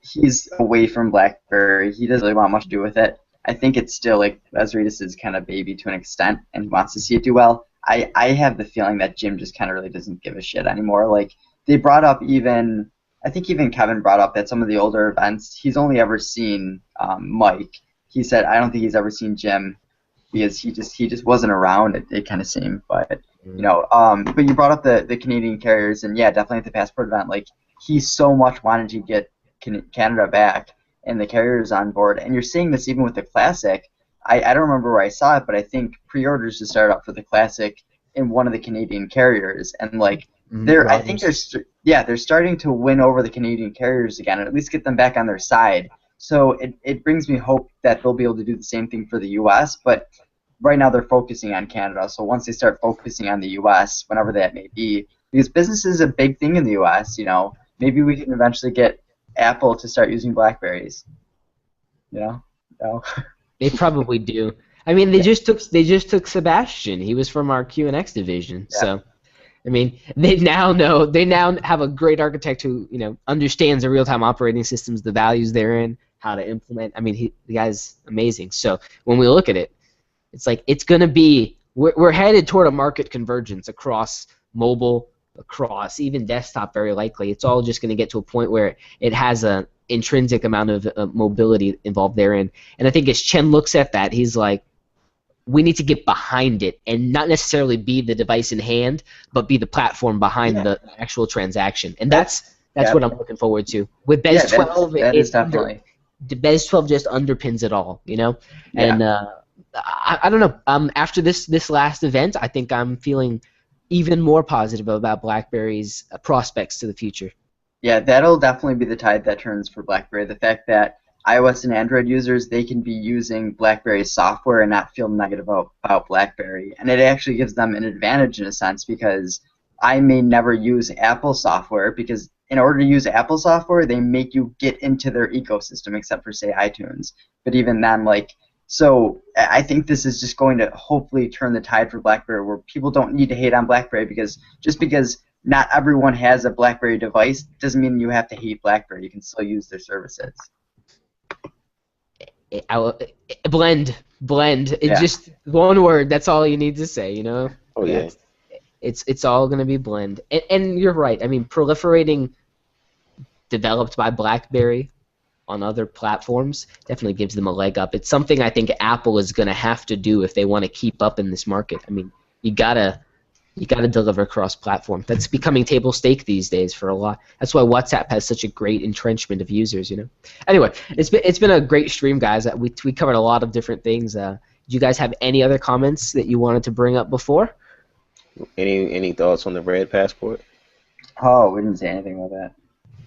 he's away from BlackBerry. He doesn't really want much to do with it. I think it's still like Lazaritas' kind of baby to an extent, and he wants to see it do well. I have the feeling that Jim just kind of really doesn't give a shit anymore. Like, they brought up I think even Kevin brought up that some of the older events, he's only ever seen Mike. He said, I don't think he's ever seen Jim because he just wasn't around. It kind of seemed, but but you brought up the Canadian carriers, and yeah, definitely at the passport event, like, he so much wanted to get Canada back and the carriers on board, and you're seeing this even with the Classic. I don't remember where I saw it, but I think pre-orders just started up for the Classic in one of the Canadian carriers, and like I think they're starting to win over the Canadian carriers again, and at least get them back on their side. So it brings me hope that they'll be able to do the same thing for the U.S., but right now they're focusing on Canada. So once they start focusing on the U.S., whenever that may be, because business is a big thing in the U.S., maybe we can eventually get Apple to start using Blackberries. No. They probably do. I mean, they just took Sebastian. He was from our QNX division. Yeah. So, I mean, they now have a great architect who understands the real-time operating systems, the values therein, how to implement. I mean, the guy's amazing. So when we look at it, it's like it's going to be we're headed toward a market convergence across mobile, across even desktop, very likely. It's all just going to get to a point where it has an intrinsic amount of mobility involved therein. And I think as Chen looks at that, he's like, we need to get behind it and not necessarily be the device in hand, but be the platform behind the actual transaction. And that's what I'm looking forward to. With BES12, BES12 just underpins it all, Yeah. And I don't know. After this last event, I think I'm feeling even more positive about BlackBerry's prospects to the future. Yeah, that'll definitely be the tide that turns for BlackBerry. The fact that iOS and Android users, they can be using BlackBerry software and not feel negative about BlackBerry. And it actually gives them an advantage in a sense, because I may never use Apple software, because in order to use Apple software, they make you get into their ecosystem, except for, say, iTunes. But even then, so I think this is just going to hopefully turn the tide for BlackBerry, where people don't need to hate on BlackBerry, because just because not everyone has a BlackBerry device doesn't mean you have to hate BlackBerry. You can still use their services. Blend. It's just one word. That's all you need to say. Oh yeah. It's all going to be blend. And you're right. I mean, proliferating developed by BlackBerry on other platforms definitely gives them a leg up. It's something I think Apple is going to have to do if they want to keep up in this market. I mean, you gotta deliver cross-platform. That's becoming table stake these days for a lot. That's why WhatsApp has such a great entrenchment of users. Anyway, it's been a great stream, guys. We covered a lot of different things. Do you guys have any other comments that you wanted to bring up before? Any thoughts on the red passport? Oh, we didn't say anything about that.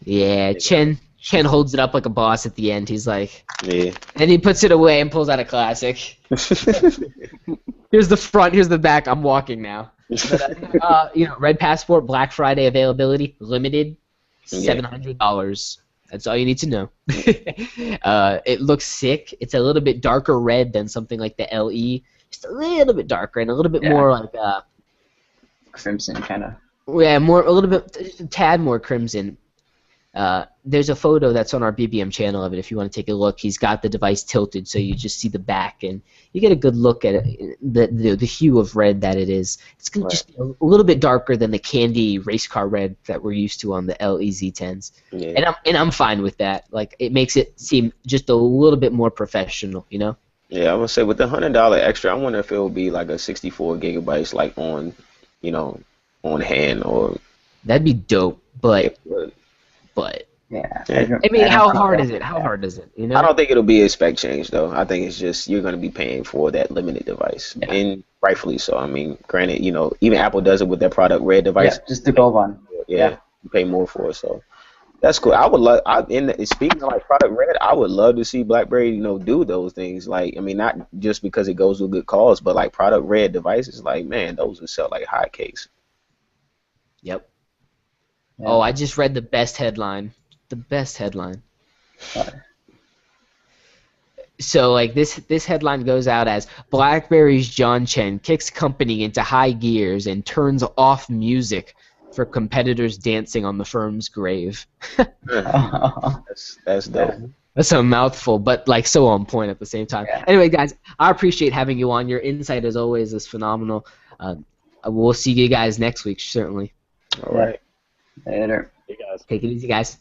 Yeah, Chen holds it up like a boss at the end. He's like, yeah. And he puts it away and pulls out a classic. Here's the front, here's the back. I'm walking now. But, red passport, Black Friday availability, limited, $700. That's all you need to know. It looks sick. It's a little bit darker red than something like the LE. Just a little bit darker and a little bit more like crimson, kind of. Yeah, a little bit, just a tad more crimson. There's a photo that's on our BBM channel of it if you want to take a look. He's got the device tilted so you just see the back and you get a good look at it, the hue of red that it is. It's going to just be a little bit darker than the candy race car red that we're used to on the LEZ10s. Yeah. And I'm fine with that. Like, it makes it seem just a little bit more professional, Yeah, I would say with the $100 extra, I wonder if it will be like a 64 gigabytes like on hand, or that'd be dope, but yeah. I mean, how hard is it? How hard is it? I don't think it'll be a spec change though. I think it's just you're going to be paying for that limited device, and rightfully so. I mean, granted, even Apple does it with their product red device. Yeah, just the gold one. Yeah, you pay more for it, so that's cool. I would love. Speaking of like product red, I would love to see BlackBerry, do those things. Like, I mean, not just because it goes with good cause, but like product red devices. Like, man, those would sell like hotcakes. Yep. Yeah. Oh, I just read the best headline. The best headline. So like this headline goes out as BlackBerry's John Chen kicks company into high gears and turns off music for competitors dancing on the firm's grave. That's dope. That's a mouthful, but like so on point at the same time. Yeah. Anyway, guys, I appreciate having you on. Your insight, as always, is phenomenal. We'll see you guys next week, certainly. All right. Later. Hey guys. Take it easy, guys.